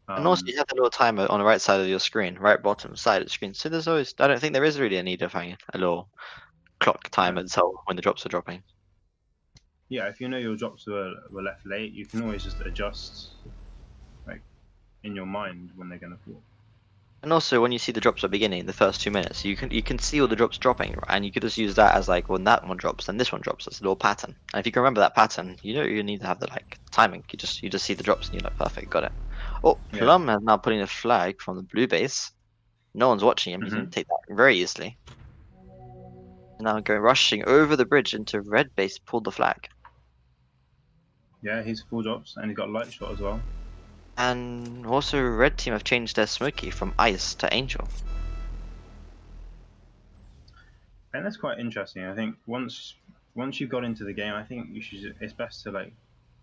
Speaker 5: And also,
Speaker 4: Um,
Speaker 5: you have the little timer on the right side of your screen, right bottom side of the screen. So there's always, I don't think there is really a need of having a little clock timer to tell when the drops are dropping.
Speaker 4: yeah, if you know your drops were left late, you can always just adjust like in your mind when they're going to fall.
Speaker 5: And also, when you see the drops at the beginning, the first 2 minutes, you can see all the drops dropping, right? And you could just use that as like, when that one drops, then this one drops. That's a little pattern. And if you can remember that pattern, you know you need to have the like timing. You just see the drops and you're like, perfect, got it. Oh,
Speaker 4: Yeah.
Speaker 5: Plum has now putting a flag from the blue base. No one's watching him. He's
Speaker 4: Mm-hmm.
Speaker 5: going to take that very easily. Now go rushing over the bridge into red base, pull the flag.
Speaker 4: Yeah, he's full drops and he's got light shot as well.
Speaker 5: And also, red team have changed their smoky from ice to angel.
Speaker 4: And that's quite interesting. I think once you got into the game, I think you should. It's best to like,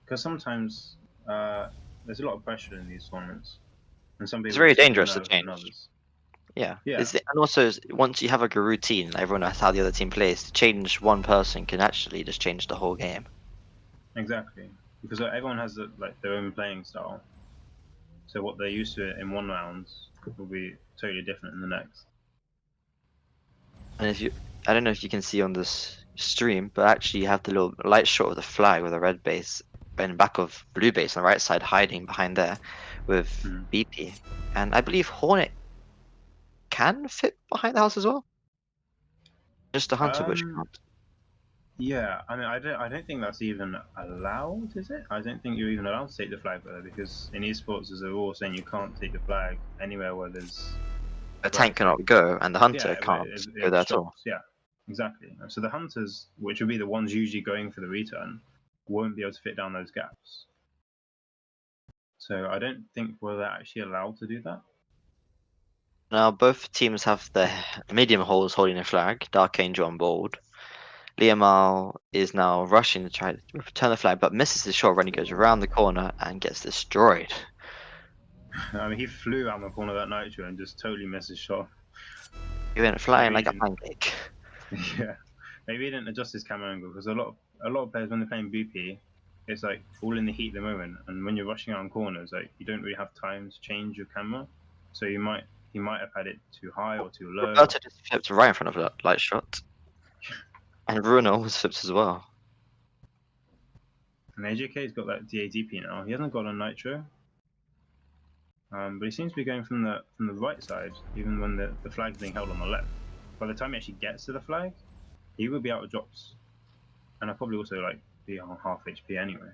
Speaker 4: because sometimes uh, there's a lot of pressure in these tournaments, and some
Speaker 5: It's
Speaker 4: people
Speaker 5: very
Speaker 4: just take it
Speaker 5: dangerous to
Speaker 4: nerves than
Speaker 5: change.
Speaker 4: others.
Speaker 5: Yeah,
Speaker 4: Yeah,
Speaker 5: and also once you have like a routine, everyone knows how the other team plays. To change one person can actually just change the whole game.
Speaker 4: exactly. Because everyone has like their own playing style, so what they're used to in one round will be totally different in the next.
Speaker 5: And I don't know if you can see on this stream, but actually you have the little light shot of the flag with a red base and back of blue base on the right side, hiding behind there with
Speaker 4: Mhm.
Speaker 5: BP. And I believe Hornet can fit behind the house as well. Just the Hunter, which
Speaker 4: Um,
Speaker 5: can't.
Speaker 4: yeah, I mean, I don't think that's even allowed, is it? I don't think you're even allowed to take the flag there because in esports there's a rule saying you can't take the flag anywhere
Speaker 5: A
Speaker 4: where
Speaker 5: tank
Speaker 4: it's like
Speaker 5: cannot go, and the Hunter
Speaker 4: yeah,
Speaker 5: can't
Speaker 4: it
Speaker 5: go there at all.
Speaker 4: obstructs. Yeah, exactly. So the hunters, which would be the ones usually going for the return, won't be able to fit down those gaps. So I don't think we're actually allowed to do that.
Speaker 5: Now both teams have the medium holes holding the flag, Dark Angel on board. Liamal is now rushing to try to return the flag, but misses his shot when he goes around the corner and gets destroyed.
Speaker 4: I mean, he flew out the corner of that nitro and just totally missed his shot.
Speaker 5: He went flying
Speaker 4: Maybe he
Speaker 5: like a
Speaker 4: didn't.
Speaker 5: pancake.
Speaker 4: Yeah, maybe he didn't adjust his camera angle because a lot of players when they're playing BP, it's like all in the heat at the moment, and when you're rushing around corners, like you don't really have time to change your camera, so he might have had it too high or too low.
Speaker 5: Roberto just flipped right in front of that light shot. And Bruno almost flips as well.
Speaker 4: And AJK's got that DADP now. He hasn't got a nitro, but he seems to be going from the right side, even when the flag's being held on the left. By the time he actually gets to the flag, he will be out of drops, and I'll probably also like be on half HP anyway.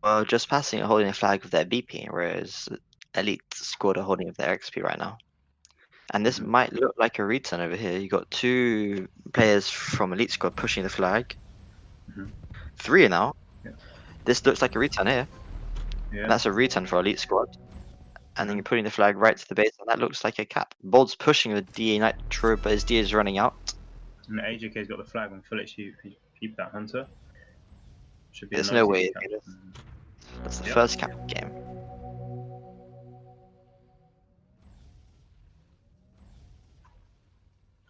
Speaker 5: Well, just passing and holding a flag with their BP, whereas Elite scored a holding of their XP right now. And this might look like a return over here. You got 2 players from Elite squad pushing the flag. 3 now.
Speaker 4: Yeah.
Speaker 5: This looks like a return here.
Speaker 4: Yeah.
Speaker 5: And that's a return for Elite squad. And then you're putting the flag right to the base, and that looks like a cap. Bold's pushing with DA Nitro, but his DA is running out.
Speaker 4: And AJK's got the flag on full HP. Keep that hunter. Should be
Speaker 5: There's
Speaker 4: a
Speaker 5: no
Speaker 4: nice
Speaker 5: way.
Speaker 4: easy cap.
Speaker 5: That's the
Speaker 4: Yep.
Speaker 5: first cap game.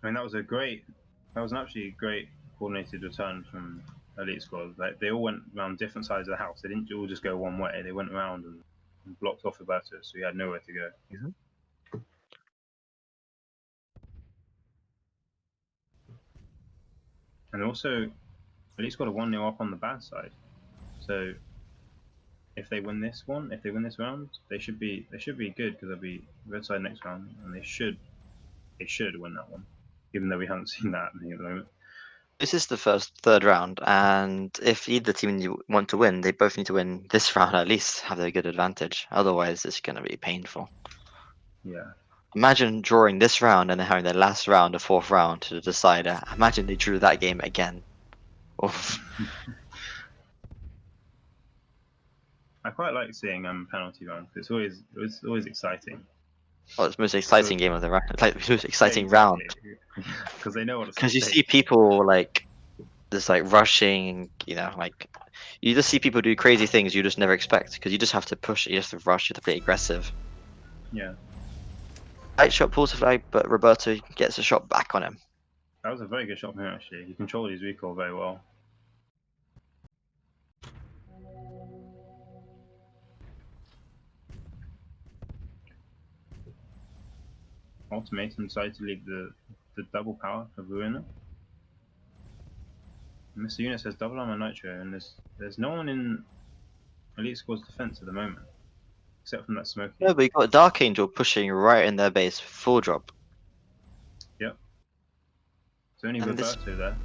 Speaker 4: I mean, that was an absolutely great coordinated return from Elite Squad. Like they all went around different sides of the house. They didn't all just go one way. They went around and blocked off Roberto, so he had nowhere to go. And also, Elite Squad are 1-0 up on the bad side. So if they win this round, they should be good because they'll be red side next round, and they should win that one, even though we haven't seen that at the moment.
Speaker 5: This is the third round, and if either team you want to win, they both need to win this round at least, have a good advantage. Otherwise, it's going to be painful.
Speaker 4: Yeah.
Speaker 5: Imagine drawing this round and then having the last round, the 4th round, to the decider. Imagine they drew that game again. Oof.
Speaker 4: I quite like seeing penalty rounds. It's always exciting.
Speaker 5: Well, it's the most exciting game of the round. It's like the most exciting round.
Speaker 4: Because they know what it's.
Speaker 5: Because you see people like just like rushing, like you just see people do crazy things you just never expect. Because you just have to push, you have to rush, you have to play aggressive.
Speaker 4: Yeah.
Speaker 5: Light shot pulls the flag, but Roberto gets a shot back on him.
Speaker 4: That was a very good shot from him actually. He controlled his recoil very well. Ultimatum decided to leave the double power for Ruiner. Mr. Unit says double armor nitro, and there's no one in Elite Squad's defense at the moment, except from that smoky.
Speaker 5: No, but you got Dark Angel pushing right in their base, full drop.
Speaker 4: Yep. It's only
Speaker 5: And
Speaker 4: Roberto there.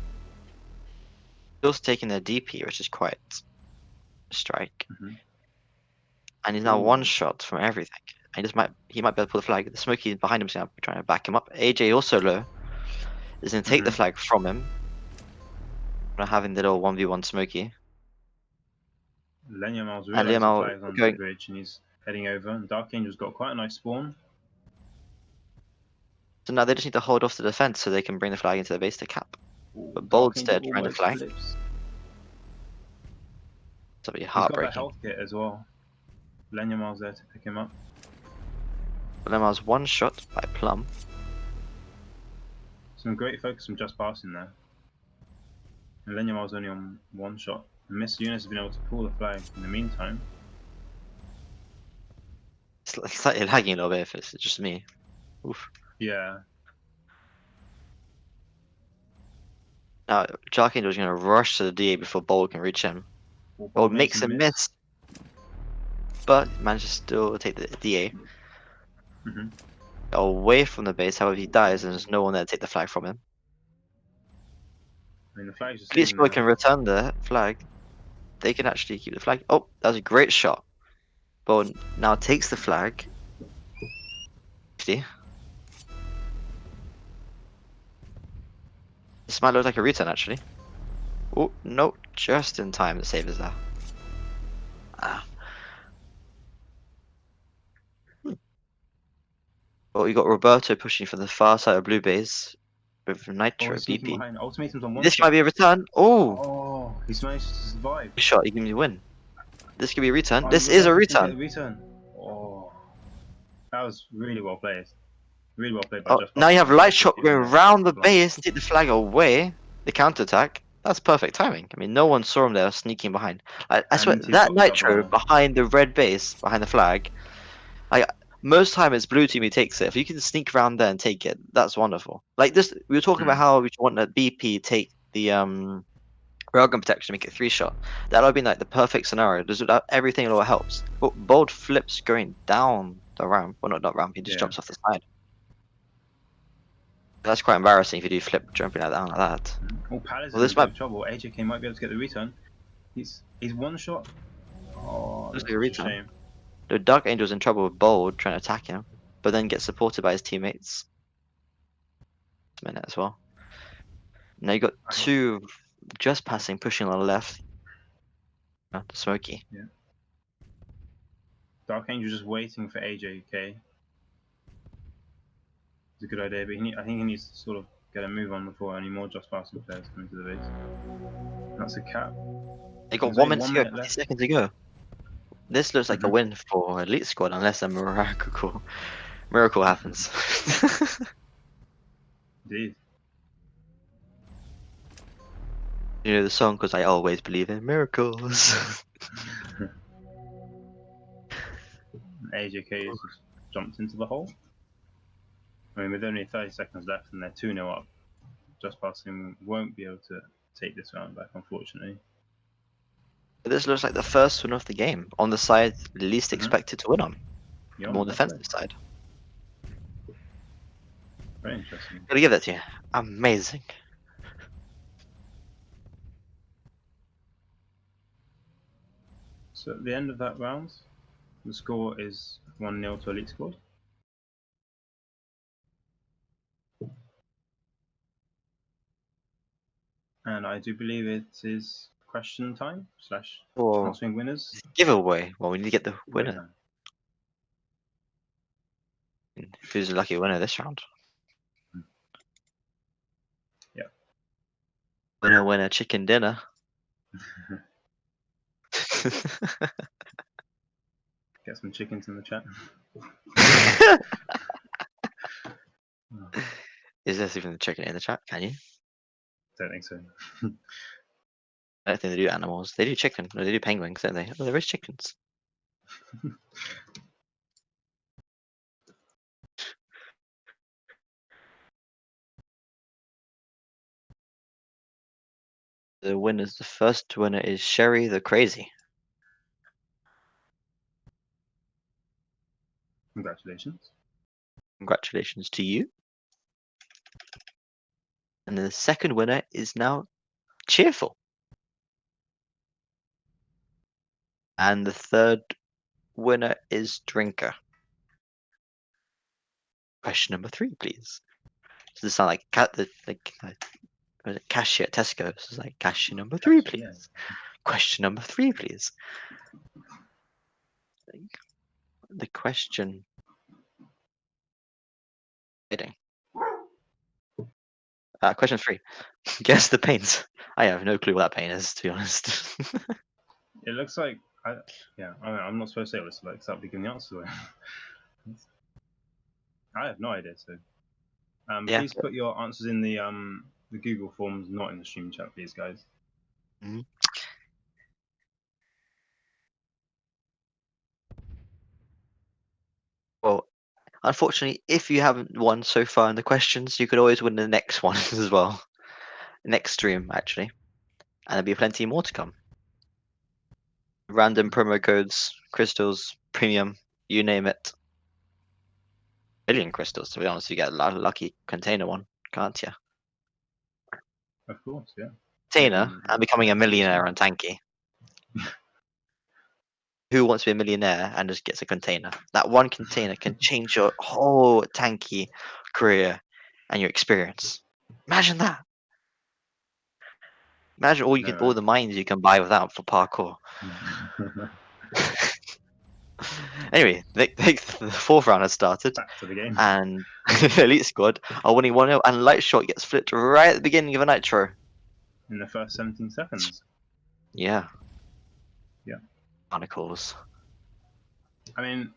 Speaker 5: Still taking their DP, which is quite a strike.
Speaker 4: Mhm.
Speaker 5: And he's now
Speaker 4: Ooh.
Speaker 5: 1 shot from everything. And he might be able to pull the flag. The Smoky behind him is now trying to back him up. AJ also low. Is going to take the flag from him. Not having the little 1v1 Smoky.
Speaker 4: Lenyamal's
Speaker 5: And
Speaker 4: realised the
Speaker 5: Liamal
Speaker 4: flag's on the
Speaker 5: going.
Speaker 4: bridge and he's heading over. And Dark Angel's got quite a nice spawn.
Speaker 5: So now they just need to hold off the defense so they can bring the flag into the base to cap.
Speaker 4: Ooh,
Speaker 5: But
Speaker 4: Dark
Speaker 5: Bold's
Speaker 4: Angel
Speaker 5: dead trying to
Speaker 4: almost
Speaker 5: flank.
Speaker 4: flips.
Speaker 5: That'll be
Speaker 4: He's got that
Speaker 5: heartbreaking.
Speaker 4: health kit as well. Lenyamal's there to pick him up.
Speaker 5: Liamal's 1 shot by Plum.
Speaker 4: Some great focus from just passing there. And Lenyamal's only on 1 shot. And Mr. Eunice has been able to pull the flag in the meantime.
Speaker 5: It's slightly lagging a little bit if it's just me. Oof.
Speaker 4: Yeah.
Speaker 5: Now, Dark Angel's going to rush to the DA before Bold can reach him. Bold makes a miss. But manages to still take the DA. Away from the base, however he dies and there's no one there to take the flag from him.
Speaker 4: I mean, the flag's just
Speaker 5: Police
Speaker 4: sitting there.
Speaker 5: can return the flag. They can actually keep the flag. Oh, that was a great shot. Bold now takes the flag. 50. This might look like a return actually. Oh, no, just in time the save is there. Ah. Oh, you got Roberto pushing for the far side of blue base with Nitro
Speaker 4: sneaking
Speaker 5: BP.
Speaker 4: behind. Ultimatum's on 1
Speaker 5: This
Speaker 4: shot.
Speaker 5: might be a return. Oh,
Speaker 4: Oh, he's managed to survive.
Speaker 5: shot. You give me the win. This could be a return.
Speaker 4: Oh,
Speaker 5: This is a
Speaker 4: Roberto can
Speaker 5: return.
Speaker 4: get a return. Oh, that was really well played. Really well played by
Speaker 5: Oh,
Speaker 4: Just
Speaker 5: now you have
Speaker 4: Passing.
Speaker 5: light shot
Speaker 4: Keeping
Speaker 5: going
Speaker 4: that
Speaker 5: round the
Speaker 4: long.
Speaker 5: base and take the flag away. The counter attack. That's perfect timing. I mean, no one saw him there sneaking behind. I swear,
Speaker 4: And he's
Speaker 5: that
Speaker 4: got
Speaker 5: nitro
Speaker 4: double.
Speaker 5: behind the red base, behind the flag, like most time it's blue team who takes it. If you can sneak around there and take it, that's wonderful. Like this, we were talking about how we want that BP take the railgun protection, make it 3-shot. That would have been like the perfect scenario. Does everything all helps. But Bold flips going down the ramp. Well, not ramp. He just
Speaker 4: Yeah.
Speaker 5: jumps off the side. That's quite embarrassing if you do flip jumping like down like that.
Speaker 4: Oh, Palace is
Speaker 5: Well,
Speaker 4: in a
Speaker 5: this
Speaker 4: bit
Speaker 5: might
Speaker 4: of trouble. AJK might be able to get the return. He's one shot. Oh,
Speaker 5: looks
Speaker 4: that's
Speaker 5: like a
Speaker 4: such a
Speaker 5: return.
Speaker 4: shame.
Speaker 5: The Dark Angel's in trouble with Bold trying to attack him, but then gets supported by his teammates. Minute as well. Now you got two just passing, pushing on the left. The Smoky.
Speaker 4: Yeah. Dark Angel just waiting for AJK. It's a good idea, but I think he needs to sort of get a move on before any more just passing players come into the base. That's a cap.
Speaker 5: They got
Speaker 4: There's
Speaker 5: 1
Speaker 4: only
Speaker 5: minute to
Speaker 4: 1
Speaker 5: go,
Speaker 4: minute
Speaker 5: 50
Speaker 4: left.
Speaker 5: seconds to go. This looks like a win for Elite Squad unless a miracle happens.
Speaker 4: Indeed.
Speaker 5: You know the song because I always believe in miracles.
Speaker 4: AJK has just jumped into the hole. I mean, with only 30 seconds left and they're 2-0 up, just passing won't be able to take this round back, unfortunately.
Speaker 5: This looks like the first win of the game on the side least expected to win on,
Speaker 4: Yeah,
Speaker 5: the more
Speaker 4: well played.
Speaker 5: defensive side.
Speaker 4: Very interesting.
Speaker 5: Gotta give that to you. Amazing.
Speaker 4: So at the end of that round, the score is 1-0 to Elite Squad. And I do believe it is question time /
Speaker 5: Or
Speaker 4: answering winners.
Speaker 5: giveaway. Well, we need to get the
Speaker 4: Giveaway
Speaker 5: winner.
Speaker 4: time.
Speaker 5: Who's the lucky winner this round?
Speaker 4: Yeah.
Speaker 5: Winner, chicken dinner.
Speaker 4: Get some chickens in the chat.
Speaker 5: Is there even a chicken in the chat? Can you?
Speaker 4: Don't think so.
Speaker 5: I don't think they do animals. They do chicken. No, they do penguins, don't they? Oh, there is chickens. The first winner is Sherry the Crazy.
Speaker 4: Congratulations.
Speaker 5: Congratulations to you. And the second winner is now Cheerful. And the third winner is Drinker. Question number 3, please. Does this sound like cashier at Tesco? This is like cashier number 3, please.
Speaker 4: Yeah.
Speaker 5: Question number 3, please. The question. Question 3. Guess the paint. I have no clue what that paint is, to be honest.
Speaker 4: It looks like I'm not supposed to say what it's like because I'll be giving the answer away. I have no idea. So,
Speaker 5: Yeah.
Speaker 4: please put your answers in the Google forms, not in the stream chat, please, guys.
Speaker 5: Mhm. Well, unfortunately, if you haven't won so far in the questions, you could always win the next one as well. Next stream, actually. And there'll be plenty more to come. Random promo codes, crystals, premium, you name it. Million crystals, to be honest. You get a lucky container one, can't you?
Speaker 4: Of course, yeah.
Speaker 5: Container and becoming a millionaire on Tanki. Who wants to be a millionaire and just gets a container? That one container can change your whole Tanki career and your experience. Imagine that. Imagine all the mines you can buy with that for parkour. Anyway, the fourth round has started,
Speaker 4: Back to the game.
Speaker 5: and Elite Squad are winning 1-0, and Light Shot gets flipped right at the beginning of a nitro.
Speaker 4: In the first 17 seconds.
Speaker 5: Yeah.
Speaker 4: Yeah.
Speaker 5: Barnacles.
Speaker 4: I mean,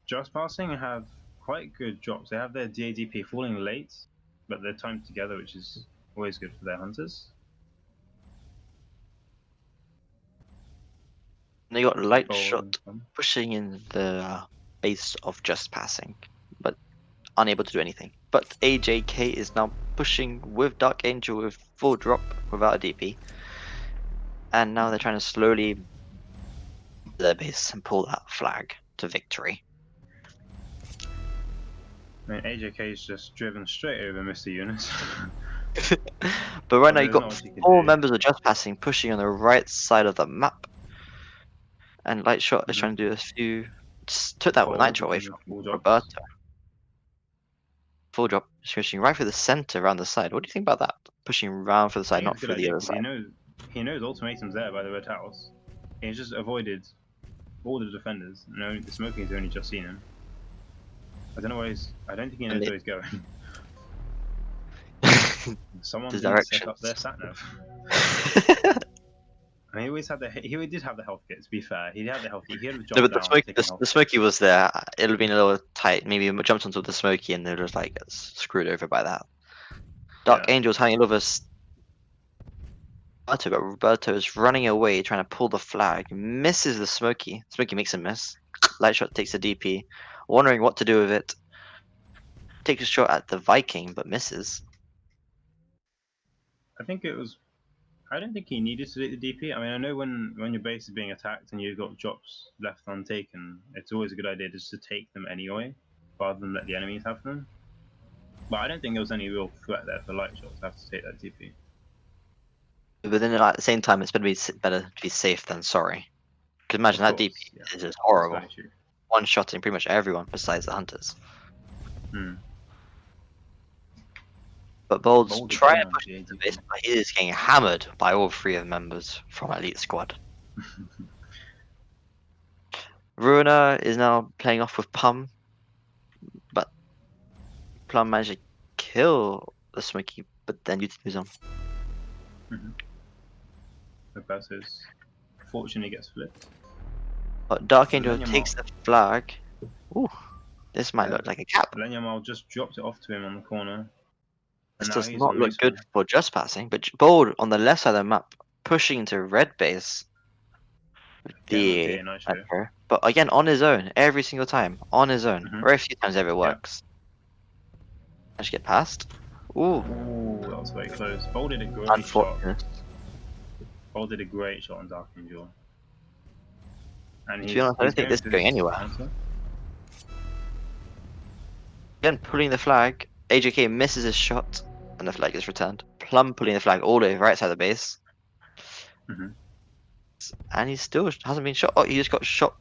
Speaker 4: Just Passing have quite good drops. They have their DADP falling late, but they're timed together, which is always good for their hunters.
Speaker 5: And they got light
Speaker 4: Bold
Speaker 5: shot
Speaker 4: and fun.
Speaker 5: pushing in the base of just passing, but unable to do anything. But AJK is now pushing with Dark Angel with full drop without a DP. And now they're trying to slowly their base and pull that flag to victory.
Speaker 4: I mean, AJK's just driven straight over Mr. Eunice.
Speaker 5: But right
Speaker 4: Well,
Speaker 5: now you've
Speaker 4: there's not
Speaker 5: got
Speaker 4: much you can
Speaker 5: 4
Speaker 4: do.
Speaker 5: members of Just Passing pushing on the right side of the map. And Lightshot is trying to do a few. Just took that
Speaker 4: Bold
Speaker 5: Nitro away
Speaker 4: and
Speaker 5: from
Speaker 4: full drops.
Speaker 5: Roberto. Full drop, pushing right through the center around the side. What do you think about that? Pushing round for the
Speaker 4: I
Speaker 5: side,
Speaker 4: think
Speaker 5: not
Speaker 4: it's a good
Speaker 5: through the
Speaker 4: idea
Speaker 5: other
Speaker 4: because
Speaker 5: side.
Speaker 4: he knows ultimatum's there by the red house. He's just avoided all the defenders. No, the smoking's only just seen him. I don't know where he's. I don't think he knows where he's going. Someone
Speaker 5: The
Speaker 4: didn't set up
Speaker 5: directions.
Speaker 4: their sat nav. I mean, he always had the. He did have the health kit. To be fair, he had the health kit. He had
Speaker 5: No,
Speaker 4: jumped
Speaker 5: but the
Speaker 4: down,
Speaker 5: smoke,
Speaker 4: taking health
Speaker 5: the
Speaker 4: kit.
Speaker 5: smoky was there. It would have been a little tight. Maybe we jumped onto the smoky and they were just like screwed over by that. Dark
Speaker 4: Yeah.
Speaker 5: Angel's hanging over Roberto, but Roberto is running away, trying to pull the flag. Misses the smoky. Smoky makes a miss. Lightshot takes a DP, wondering what to do with it. Takes a shot at the Viking, but misses.
Speaker 4: I think it was. I don't think he needed to take the DP. I mean, I know when your base is being attacked and you've got drops left untaken, it's always a good idea just to take them anyway, rather than let the enemies have them. But I don't think there was any real threat there for Lightshot to have to take that DP.
Speaker 5: But then at the same time, it's better to be safe than sorry. Because imagine
Speaker 4: Of
Speaker 5: that DP
Speaker 4: course, yeah,
Speaker 5: is just
Speaker 4: that's
Speaker 5: horrible.
Speaker 4: very true.
Speaker 5: One-shotting pretty much everyone besides the hunters.
Speaker 4: Hmm.
Speaker 5: But Bold's
Speaker 4: Bold
Speaker 5: trying
Speaker 4: again
Speaker 5: to
Speaker 4: on
Speaker 5: push
Speaker 4: the
Speaker 5: into
Speaker 4: ADP.
Speaker 5: this, but he is getting hammered by all 3 of members from Elite Squad. Ruiner is now playing off with Pum, but Plum managed to kill the Smoky, but then Yuti moves on.
Speaker 4: Roberto's fortunately gets flipped.
Speaker 5: But Dark Angel
Speaker 4: Lenyamal,
Speaker 5: takes the flag. Ooh, this might
Speaker 4: yeah,
Speaker 5: look like a cap.
Speaker 4: Lenyamal just dropped it off to him on the corner,
Speaker 5: This
Speaker 4: and now
Speaker 5: does
Speaker 4: he's
Speaker 5: not
Speaker 4: on
Speaker 5: look good
Speaker 4: respawn.
Speaker 5: for just passing, but Bold on the left side of the map, pushing into red base.
Speaker 4: Getting that
Speaker 5: The
Speaker 4: DA Nitro.
Speaker 5: but again on his own, every single time on his own. Very few times ever
Speaker 4: Yeah.
Speaker 5: works. Managed to get past. Ooh,
Speaker 4: Ooh, that was very close. Bold did a great shot.
Speaker 5: unfortunate.
Speaker 4: Bold did a great shot on Dark Angel. And
Speaker 5: To be honest, I don't think this is
Speaker 4: for
Speaker 5: going
Speaker 4: his
Speaker 5: anywhere.
Speaker 4: counter.
Speaker 5: Again, pulling the flag. AJK misses his shot, and the flag is returned. Plum pulling the flag all the way right side of the base,
Speaker 4: Mhm.
Speaker 5: and he still hasn't been shot. Oh, he just got shot.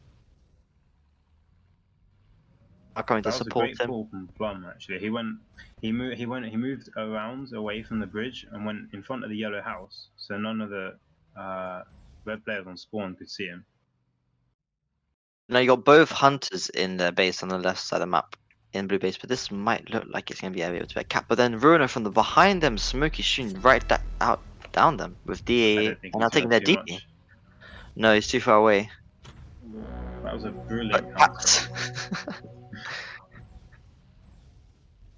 Speaker 5: I'm coming to
Speaker 4: That was a
Speaker 5: support
Speaker 4: great
Speaker 5: him.
Speaker 4: pull from Plum. Actually, he moved around away from the bridge and went in front of the yellow house, so none of the red players on spawn could see him.
Speaker 5: Now you got both hunters in their base on the left side of the map in blue base, but this might look like it's going to be able to be a cap. But then Ruiner from the behind them, Smoky shooting right out down them with
Speaker 4: I
Speaker 5: DA
Speaker 4: don't think
Speaker 5: and
Speaker 4: he
Speaker 5: now
Speaker 4: saw
Speaker 5: taking
Speaker 4: it
Speaker 5: their
Speaker 4: too
Speaker 5: DP.
Speaker 4: much.
Speaker 5: No, he's too far away.
Speaker 4: That was a
Speaker 5: But
Speaker 4: brilliant counter.
Speaker 5: caps.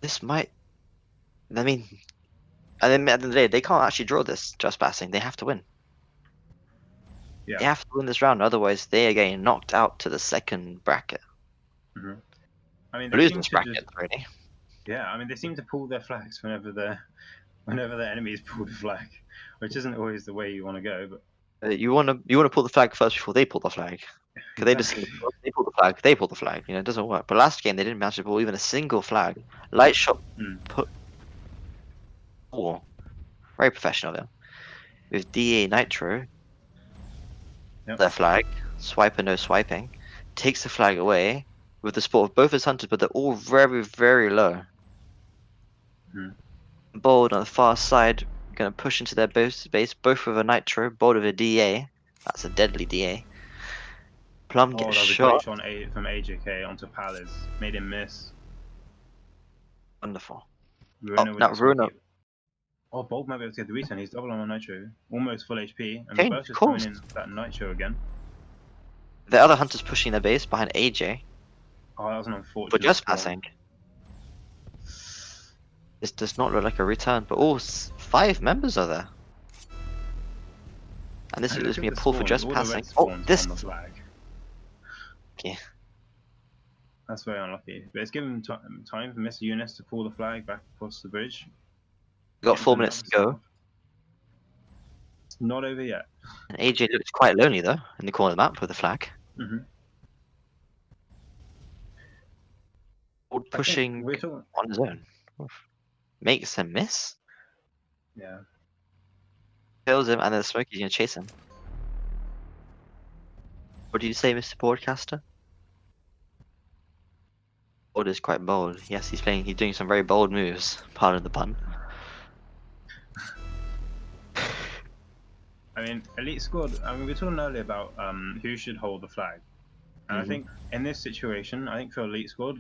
Speaker 5: This might. I mean, at the end of the day, they can't actually draw this just passing. They have to win.
Speaker 4: Yeah.
Speaker 5: They have to win this round, otherwise they are getting knocked out to the second bracket.
Speaker 4: Hmm. I mean, they
Speaker 5: Lose
Speaker 4: seem
Speaker 5: this
Speaker 4: to just
Speaker 5: bracket, really.
Speaker 4: yeah. I mean, they seem to pull their flags whenever their enemies pull the flag, which isn't always the way you want to go. But
Speaker 5: You want to pull the flag first before they pull the flag. Because they just
Speaker 4: exactly.
Speaker 5: they pull the flag, they pull the flag. You know, it doesn't work. But last game they didn't manage to pull even a single flag. Light shot
Speaker 4: Mm.
Speaker 5: put very professional there. With DA Nitro,
Speaker 4: Yep.
Speaker 5: their flag, swiper no swiping, takes the flag away with the support of both his hunters, but they're all very, very low.
Speaker 4: Mhm.
Speaker 5: Bold on the far side, gonna push into their base, both with a Nitro, Bold with a DA. That's a deadly DA. Plum
Speaker 4: Oh,
Speaker 5: gets
Speaker 4: that was a great
Speaker 5: shot.
Speaker 4: shot from AJK onto Palace. Made him miss.
Speaker 5: Wonderful.
Speaker 4: Ruiner with
Speaker 5: Now
Speaker 4: the
Speaker 5: Ruiner.
Speaker 4: smoky. Oh, Bolt might be able to get the return. He's double on Nitro. Almost full HP. And
Speaker 5: Okay, of
Speaker 4: Roberto's coming
Speaker 5: course.
Speaker 4: in with that Nitro again.
Speaker 5: The other hunters pushing their base behind AJ
Speaker 4: Oh, that was an
Speaker 5: for
Speaker 4: unfortunate
Speaker 5: just
Speaker 4: spawn.
Speaker 5: passing. This does not look like a return, but all 5 members are there. And this
Speaker 4: And
Speaker 5: is
Speaker 4: look
Speaker 5: going
Speaker 4: at
Speaker 5: to be a
Speaker 4: the
Speaker 5: pull for
Speaker 4: spawns.
Speaker 5: just
Speaker 4: All the
Speaker 5: passing.
Speaker 4: red
Speaker 5: Oh,
Speaker 4: spawns
Speaker 5: this.
Speaker 4: on the flag.
Speaker 5: Yeah.
Speaker 4: That's very unlucky. But it's given time for Mr. Eunice to pull the flag back across the bridge.
Speaker 5: We've got
Speaker 4: Get
Speaker 5: 4
Speaker 4: into
Speaker 5: minutes
Speaker 4: another
Speaker 5: to go.
Speaker 4: save. It's not over yet.
Speaker 5: And AJ looks quite lonely though in the corner of the map with the flag.
Speaker 4: Hmm.
Speaker 5: Pushing
Speaker 4: We're talking.
Speaker 5: on his own. Oof. Makes him miss.
Speaker 4: Yeah.
Speaker 5: Kills him, and then Smokey's going to chase him. What do you say, Mr. Broadcaster? Bold is quite bold. Yes, he's doing some very bold moves. Pardon the pun.
Speaker 4: I mean, Elite Squad. I mean, we were talking earlier about who should hold the flag, and I think in this situation, I think for Elite Squad,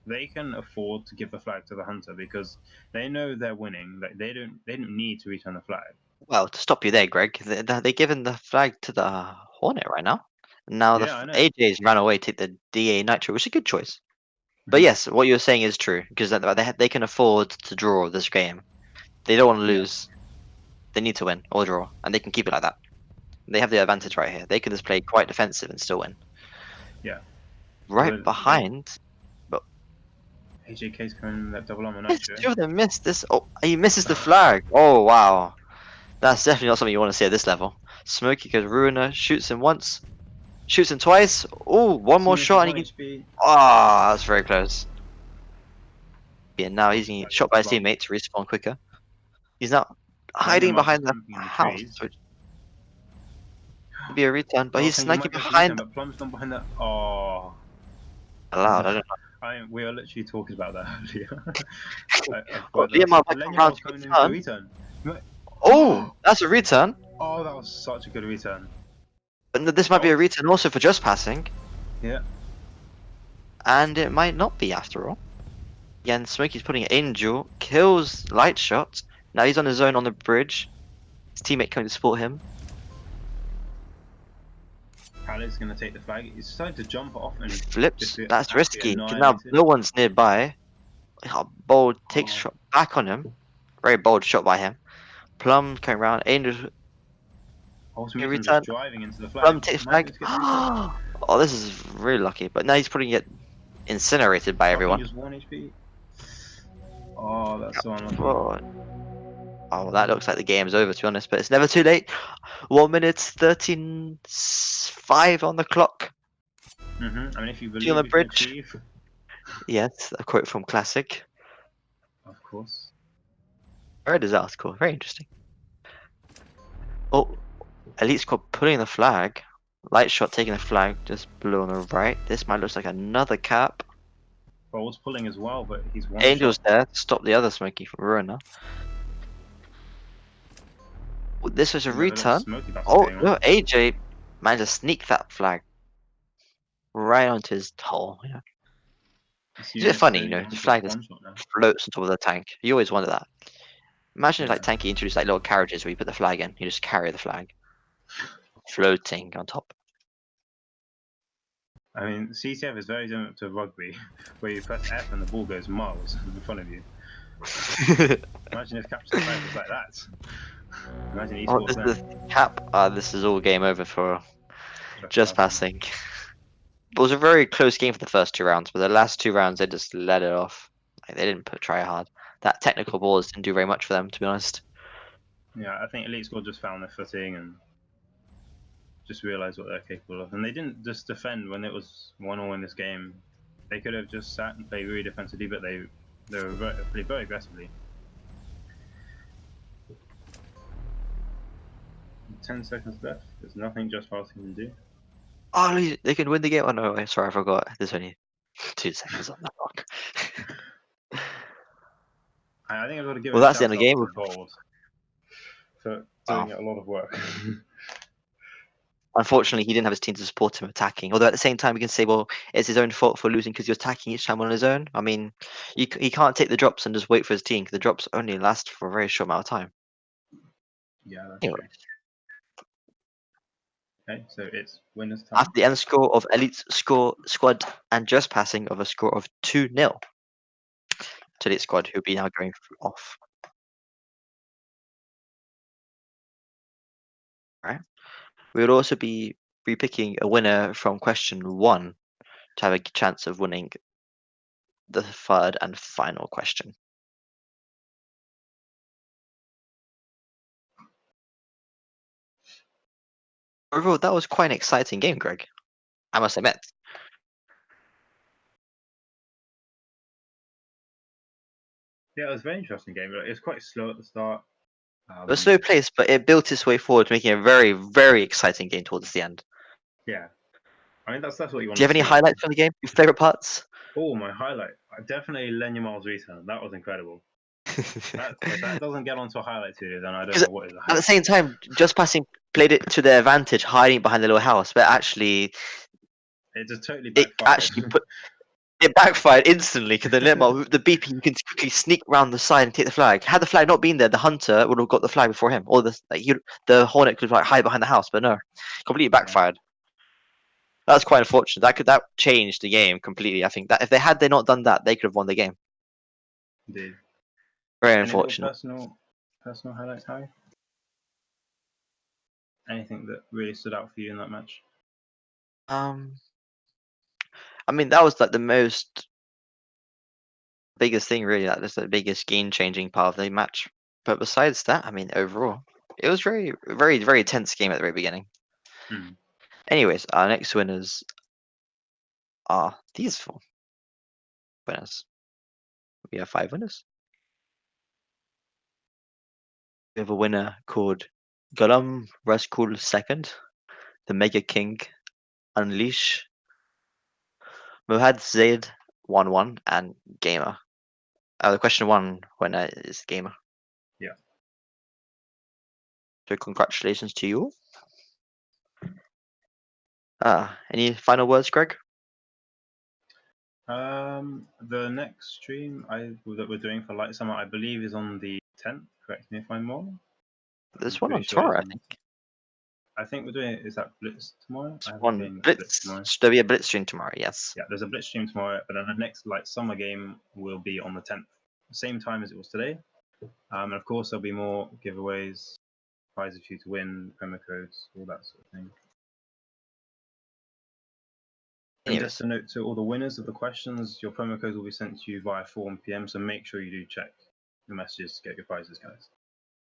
Speaker 4: they can afford to give the flag to the hunter because they know they're winning. Like they don't need to return the flag.
Speaker 5: Well, to stop you there, Greg, they're giving the flag to the Hornet right now. Now
Speaker 4: Yeah, I know.
Speaker 5: AJ's ran away to take the DA Nitro, which is a good choice. But
Speaker 4: Mhm.
Speaker 5: yes, what you're saying is true because they can afford to draw this game. They don't want to
Speaker 4: Yeah.
Speaker 5: lose. They need to win or draw, and they can keep it like that. They have the advantage right here. They can just play quite defensive and still win.
Speaker 4: Yeah.
Speaker 5: Right
Speaker 4: So
Speaker 5: behind, but
Speaker 4: AJK's coming that double armor
Speaker 5: yes,
Speaker 4: nitro.
Speaker 5: two of them missed this. Oh, he misses the flag. Oh wow, that's definitely not something you want to see at this level. Smokey goes Ruiner, shoots him once, shoots him twice. Oh, one more
Speaker 4: Eunice is
Speaker 5: shot, and
Speaker 4: 1
Speaker 5: he can.
Speaker 4: HP.
Speaker 5: Ah, that's very close. Yeah, now he's getting
Speaker 4: Flag
Speaker 5: shot by his
Speaker 4: Plum.
Speaker 5: teammate to respawn quicker. He's now
Speaker 4: I think they
Speaker 5: hiding
Speaker 4: might be
Speaker 5: behind the
Speaker 4: camping in the
Speaker 5: house,
Speaker 4: trees.
Speaker 5: which could be a return, but
Speaker 4: I was
Speaker 5: he's
Speaker 4: thinking he
Speaker 5: sneaking
Speaker 4: might go for return,
Speaker 5: behind.
Speaker 4: but Plum's gone behind that. Oh.
Speaker 5: Allowed, I don't
Speaker 4: We were literally talking about that earlier. I
Speaker 5: know.
Speaker 4: forgot
Speaker 5: Oh, Liam back around
Speaker 4: Lenyar's
Speaker 5: to
Speaker 4: coming in for
Speaker 5: return.
Speaker 4: return.
Speaker 5: Oh, that's a return.
Speaker 4: Oh, that was such a good return.
Speaker 5: But this might be a
Speaker 4: Oh,
Speaker 5: return also for just passing,
Speaker 4: yeah.
Speaker 5: and it might not be after all. Again, Smokey's putting it in duel, kills Light Shot. Now he's on his own on the bridge. His teammate coming to support him.
Speaker 4: Palad's gonna take the flag. He's decided to jump off and just
Speaker 5: Flips.
Speaker 4: get
Speaker 5: That's
Speaker 4: absolutely
Speaker 5: risky because now
Speaker 4: annihilated.
Speaker 5: no one's nearby. Bold takes
Speaker 4: Oh,
Speaker 5: shot back on him. Very bold shot by him. Plum coming around. Angel
Speaker 4: Ultimatum just
Speaker 5: return.
Speaker 4: driving into the
Speaker 5: Plum
Speaker 4: flag.
Speaker 5: takes flag.
Speaker 4: Managing to get the return.
Speaker 5: Oh, this is really lucky. But now he's putting it incinerated by
Speaker 4: Dropping
Speaker 5: everyone.
Speaker 4: just 1 HP. Oh, that's so unlucky.
Speaker 5: Oh, well, that looks like the game's over, to be honest. But it's never too late. 1 minute 13:05 on the clock.
Speaker 4: I mean, if you
Speaker 5: Two on the
Speaker 4: believe you can
Speaker 5: bridge.
Speaker 4: achieve.
Speaker 5: Yes, a quote from Classic.
Speaker 4: Of course.
Speaker 5: I read his article. Very interesting. Oh, Elite Squad pulling the flag. Light Shot taking the flag just below on the right. This might look like another cap.
Speaker 4: Bowl's pulling as well, but he's one
Speaker 5: Angel's
Speaker 4: shot.
Speaker 5: there to stop the other Smoky from Ruiner. This was a
Speaker 4: We have a little
Speaker 5: return.
Speaker 4: smoky battle
Speaker 5: Oh,
Speaker 4: going on.
Speaker 5: no, AJ managed to sneak that flag right onto his hole. Yeah.
Speaker 4: This
Speaker 5: It's a bit
Speaker 4: unit's
Speaker 5: funny,
Speaker 4: only
Speaker 5: the
Speaker 4: down to
Speaker 5: flag just
Speaker 4: 1 shot now.
Speaker 5: floats on top of the tank. You always wonder that. Imagine if
Speaker 4: Yeah.
Speaker 5: like Tanki introduced like little carriages where you put the flag in, you just carry the flag floating on top.
Speaker 4: I mean, CTF is very similar to rugby, where you press F and the ball goes miles in front of you. Imagine if capture the flag was like that. Imagine
Speaker 5: Oh,
Speaker 4: esports
Speaker 5: this is
Speaker 4: then.
Speaker 5: the cap. This is all game over for just
Speaker 4: Passing.
Speaker 5: passing. It was a very close game for the first 2 rounds, but the last 2 rounds they just let it off. Like, they didn't try hard. That technical balls didn't do very much for them, to be honest.
Speaker 4: Yeah, I think Elite Squad just found their footing and just realised what they're capable of. And they didn't just defend when it was 1-1 in this game. They could have just sat and played really defensively, but they played very aggressively. 10 seconds left. There's nothing just passing can do.
Speaker 5: Oh, they can win the game. Oh no, sorry, I forgot. There's only 2 seconds on that clock.
Speaker 4: I think I've got to give
Speaker 5: Well,
Speaker 4: a
Speaker 5: that's the end
Speaker 4: shout
Speaker 5: of the
Speaker 4: out
Speaker 5: game.
Speaker 4: to Bold for
Speaker 5: Wow.
Speaker 4: doing a lot of work.
Speaker 5: Unfortunately, he didn't have his team to support him attacking. Although at the same time, we can say, well, it's his own fault for losing because he was attacking each time on his own. I mean, he can't take the drops and just wait for his team because the drops only last for a very short amount of time.
Speaker 4: Yeah, that's
Speaker 5: Anyway,
Speaker 4: true. Okay, so it's winners time.
Speaker 5: after the end score of Elite's squad and just passing of a score of 2-0 to Elite Squad, who'll be now going off. Right. We will also be repicking a winner from question 1 to have a chance of winning the third and final question. Overall, that was quite an exciting game, Greg. I must admit.
Speaker 4: Yeah, it was a very interesting game. It was quite slow at the start.
Speaker 5: It was slow paced, but it built its way forward, making a very, very exciting game towards the end.
Speaker 4: Yeah, I mean that's what you want
Speaker 5: Do you have
Speaker 4: to
Speaker 5: any
Speaker 4: see.
Speaker 5: highlights from the game? Your favorite parts?
Speaker 4: Oh, my highlight! Definitely Lenyamal's return. That was incredible. If that doesn't get onto a highlight video, then I don't
Speaker 5: Because
Speaker 4: know what is a
Speaker 5: at the
Speaker 4: highlight.
Speaker 5: same time, Just Passing played it to their advantage, hiding behind the little house, but actually,
Speaker 4: It just totally
Speaker 5: it
Speaker 4: backfired.
Speaker 5: actually put it backfired instantly because the BP you can quickly sneak round the side and take the flag. Had the flag not been there, the hunter would have got the flag before him, or the hornet could hide behind the house, but no, completely backfired. That's quite unfortunate. That changed the game completely. I think that if they not done that, they could have won the game.
Speaker 4: Indeed.
Speaker 5: Very
Speaker 4: Any little
Speaker 5: unfortunate.
Speaker 4: personal highlights, Harry? Anything that really stood out for you in that match?
Speaker 5: I mean that was like the biggest thing really. That's the biggest game-changing part of the match. But besides that, I mean overall, it was very, very, very tense game at the very beginning.
Speaker 4: Hmm.
Speaker 5: Anyways, our next winners are these 4 winners. We have 5 winners. We have a winner called Galam Raskul second, the Mega King Unleash, Muhad Zaid 1-1, and Gamer. The question 1 winner is Gamer.
Speaker 4: Yeah.
Speaker 5: So congratulations to you all. Any final words, Greg?
Speaker 4: The next stream that we're doing for Light Summer, I believe, is on the 10th. Correct me if I'm wrong. I'm
Speaker 5: There's one
Speaker 4: pretty
Speaker 5: on
Speaker 4: sure it is
Speaker 5: tomorrow, I
Speaker 4: on.
Speaker 5: think.
Speaker 4: I think we're doing it. Is that Blitz tomorrow? I have a
Speaker 5: On
Speaker 4: feeling that's Blitz
Speaker 5: Blitz.
Speaker 4: tomorrow.
Speaker 5: There'll be a Blitz stream tomorrow, yes.
Speaker 4: Yeah, there's a Blitz stream tomorrow, but then the next Light Summer game will be on the 10th, same time as it was today. And of course, there'll be more giveaways, prizes for you to win, promo codes, all that sort of thing. And just
Speaker 5: Anyways,
Speaker 4: a note to all the winners of the questions, your promo codes will be sent to you via 4 PM, so make sure you do check the messages to get your prizes, guys.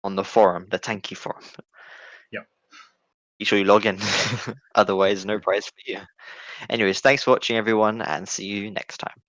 Speaker 5: on the forum, the Tanki forum.
Speaker 4: Yep.
Speaker 5: Be sure you log in. Otherwise, no prize for you. Anyways, thanks for watching, everyone, and see you next time.